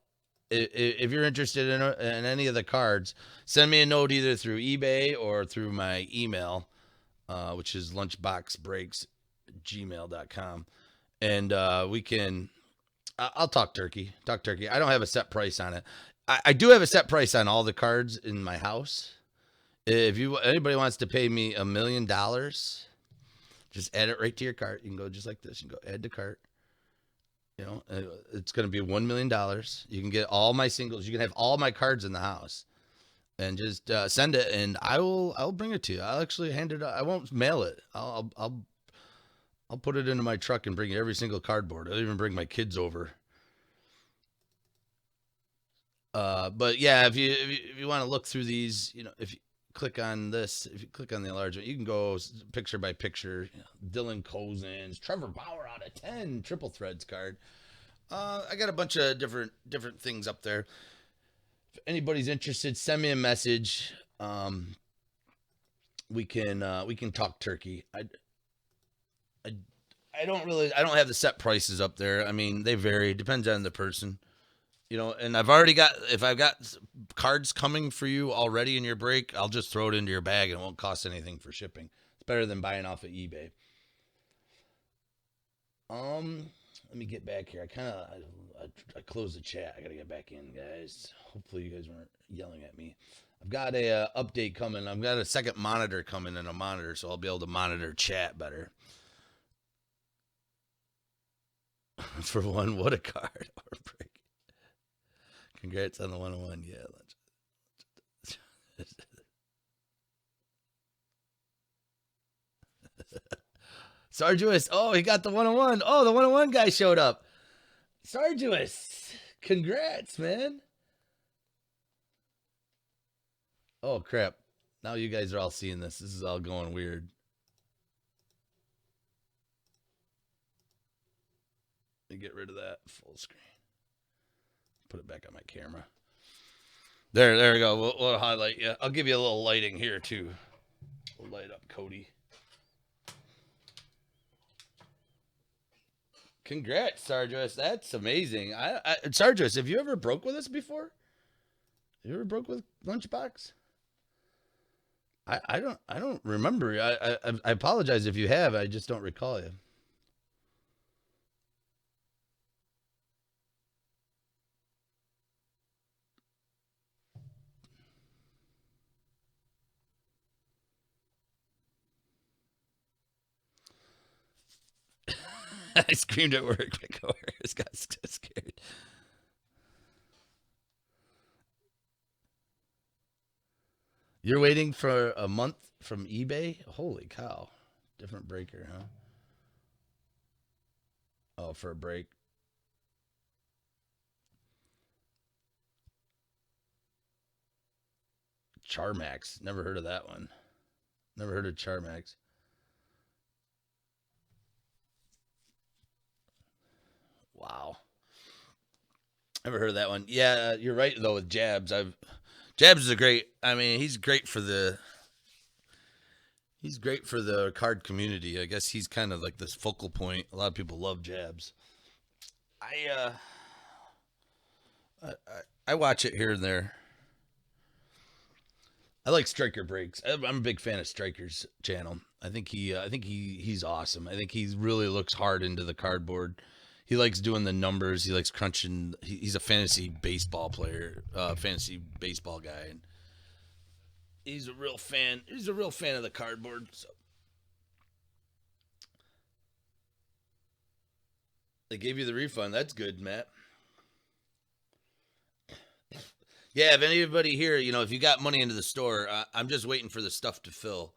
If you're interested in any of the cards, send me a note either through eBay or through my email, which is lunchboxbreaks@gmail.com. And we can, I'll talk turkey. Talk turkey. I don't have a set price on it. I do have a set price on all the cards in my house. If anybody wants to pay me $1 million, just add it right to your cart. You can go just like this. You can go add to cart. You know, it's going to be $1 million. You can get all my singles. You can have all my cards in the house, and just send it, and I'll bring it to you. I'll actually hand it. I won't mail it. I'll put it into my truck and bring you every single cardboard. I'll even bring my kids over. But yeah, if you want to look through these, you know, if you click on this, if you click on the enlargement, you can go picture by picture. You know, Dylan Cousins, Trevor Bauer out of 10, triple threads card. I got a bunch of different things up there. If anybody's interested, send me a message. We can talk turkey. I don't have the set prices up there. I mean, they vary. Depends on the person. You know, and if I've got cards coming for you already in your break, I'll just throw it into your bag and it won't cost anything for shipping. It's better than buying off of eBay. Let me get back here. I closed the chat. I gotta get back in, guys. Hopefully you guys weren't yelling at me. I've got a update coming. I've got a second monitor coming in a monitor, so I'll be able to monitor chat better. For one, what a card or break. Congrats on the 101. Yeah. Sargeous. Oh, he got the 101. Oh, the 101 guy showed up. Sargeous. Congrats, man. Oh, crap. Now you guys are all seeing this. This is all going weird. Let me get rid of that full screen. Put it back on my camera. There we go. We'll highlight you. I'll give you a little lighting here too. We'll light up Cody. Congrats, Sargeous. That's amazing. Sargeous, have you ever broke with us before? You ever broke with Lunchbox? I don't remember. I apologize if you have. I just don't recall you. I screamed at work. My coworkers got so scared. You're waiting for a month from eBay? Holy cow. Different breaker, huh? Oh, for a break. Charmax. Never heard of that one. Never heard of Charmax. Wow. Never heard of that one. Yeah, you're right though with Jabs. Jabs is a great. I mean, he's great for the card community. I guess he's kind of like this focal point. A lot of people love Jabs. I watch it here and there. I like Striker breaks. I'm a big fan of Striker's channel. I think he's awesome. I think he really looks hard into the cardboard. He likes doing the numbers. He likes crunching. He's a fantasy baseball player, fantasy baseball guy, and he's a real fan. He's a real fan of the cardboard. So. They gave you the refund. That's good, Matt. Yeah, if anybody here, you know, if you got money into the store, I'm just waiting for the stuff to fill.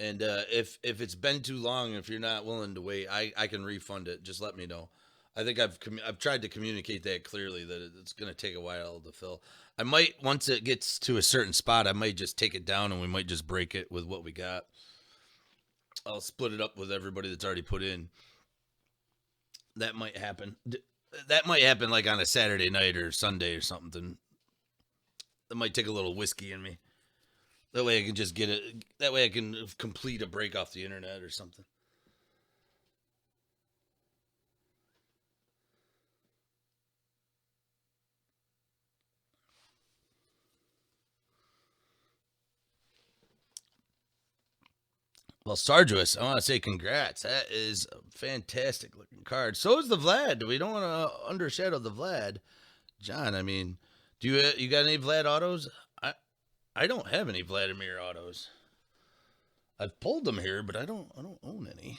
And if it's been too long, if you're not willing to wait, I can refund it. Just let me know. I think I've tried to communicate that clearly that it's going to take a while to fill. I might once it gets to a certain spot, I might just take it down and we might just break it with what we got. I'll split it up with everybody that's already put in. That might happen. That might happen like on a Saturday night or Sunday or something. That might take a little whiskey in me. That way I can just get it. That way I can complete a break off the internet or something. Well, Sargeous, I want to say congrats. That is a fantastic looking card. So is the Vlad. We don't want to undershadow the Vlad. John, I mean, do you got any Vlad autos? I don't have any Vladimir autos. I've pulled them here, but I don't own any.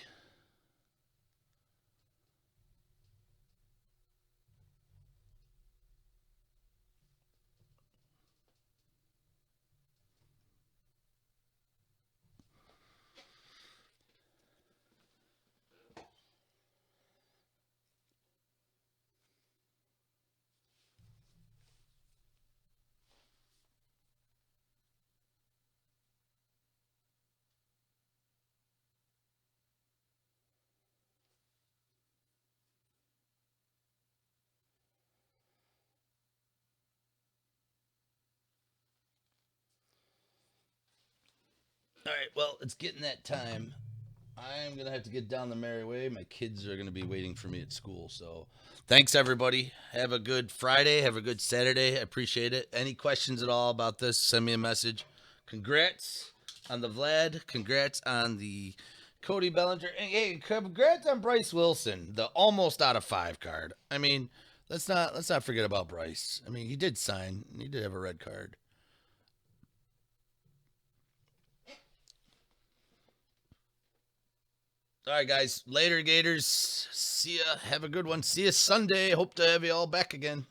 All right, well, it's getting that time. I'm gonna have to get down the merry way. My kids are gonna be waiting for me at school. So, thanks everybody. Have a good Friday. Have a good Saturday. I appreciate it. Any questions at all about this? Send me a message. Congrats on the Vlad. Congrats on the Cody Bellinger. And hey, congrats on Bryce Wilson, the almost out of 5 card. I mean, let's not forget about Bryce. I mean, he did sign. He did have a red card. All right, guys. Later, Gators. See ya. Have a good one. See you Sunday. Hope to have you all back again.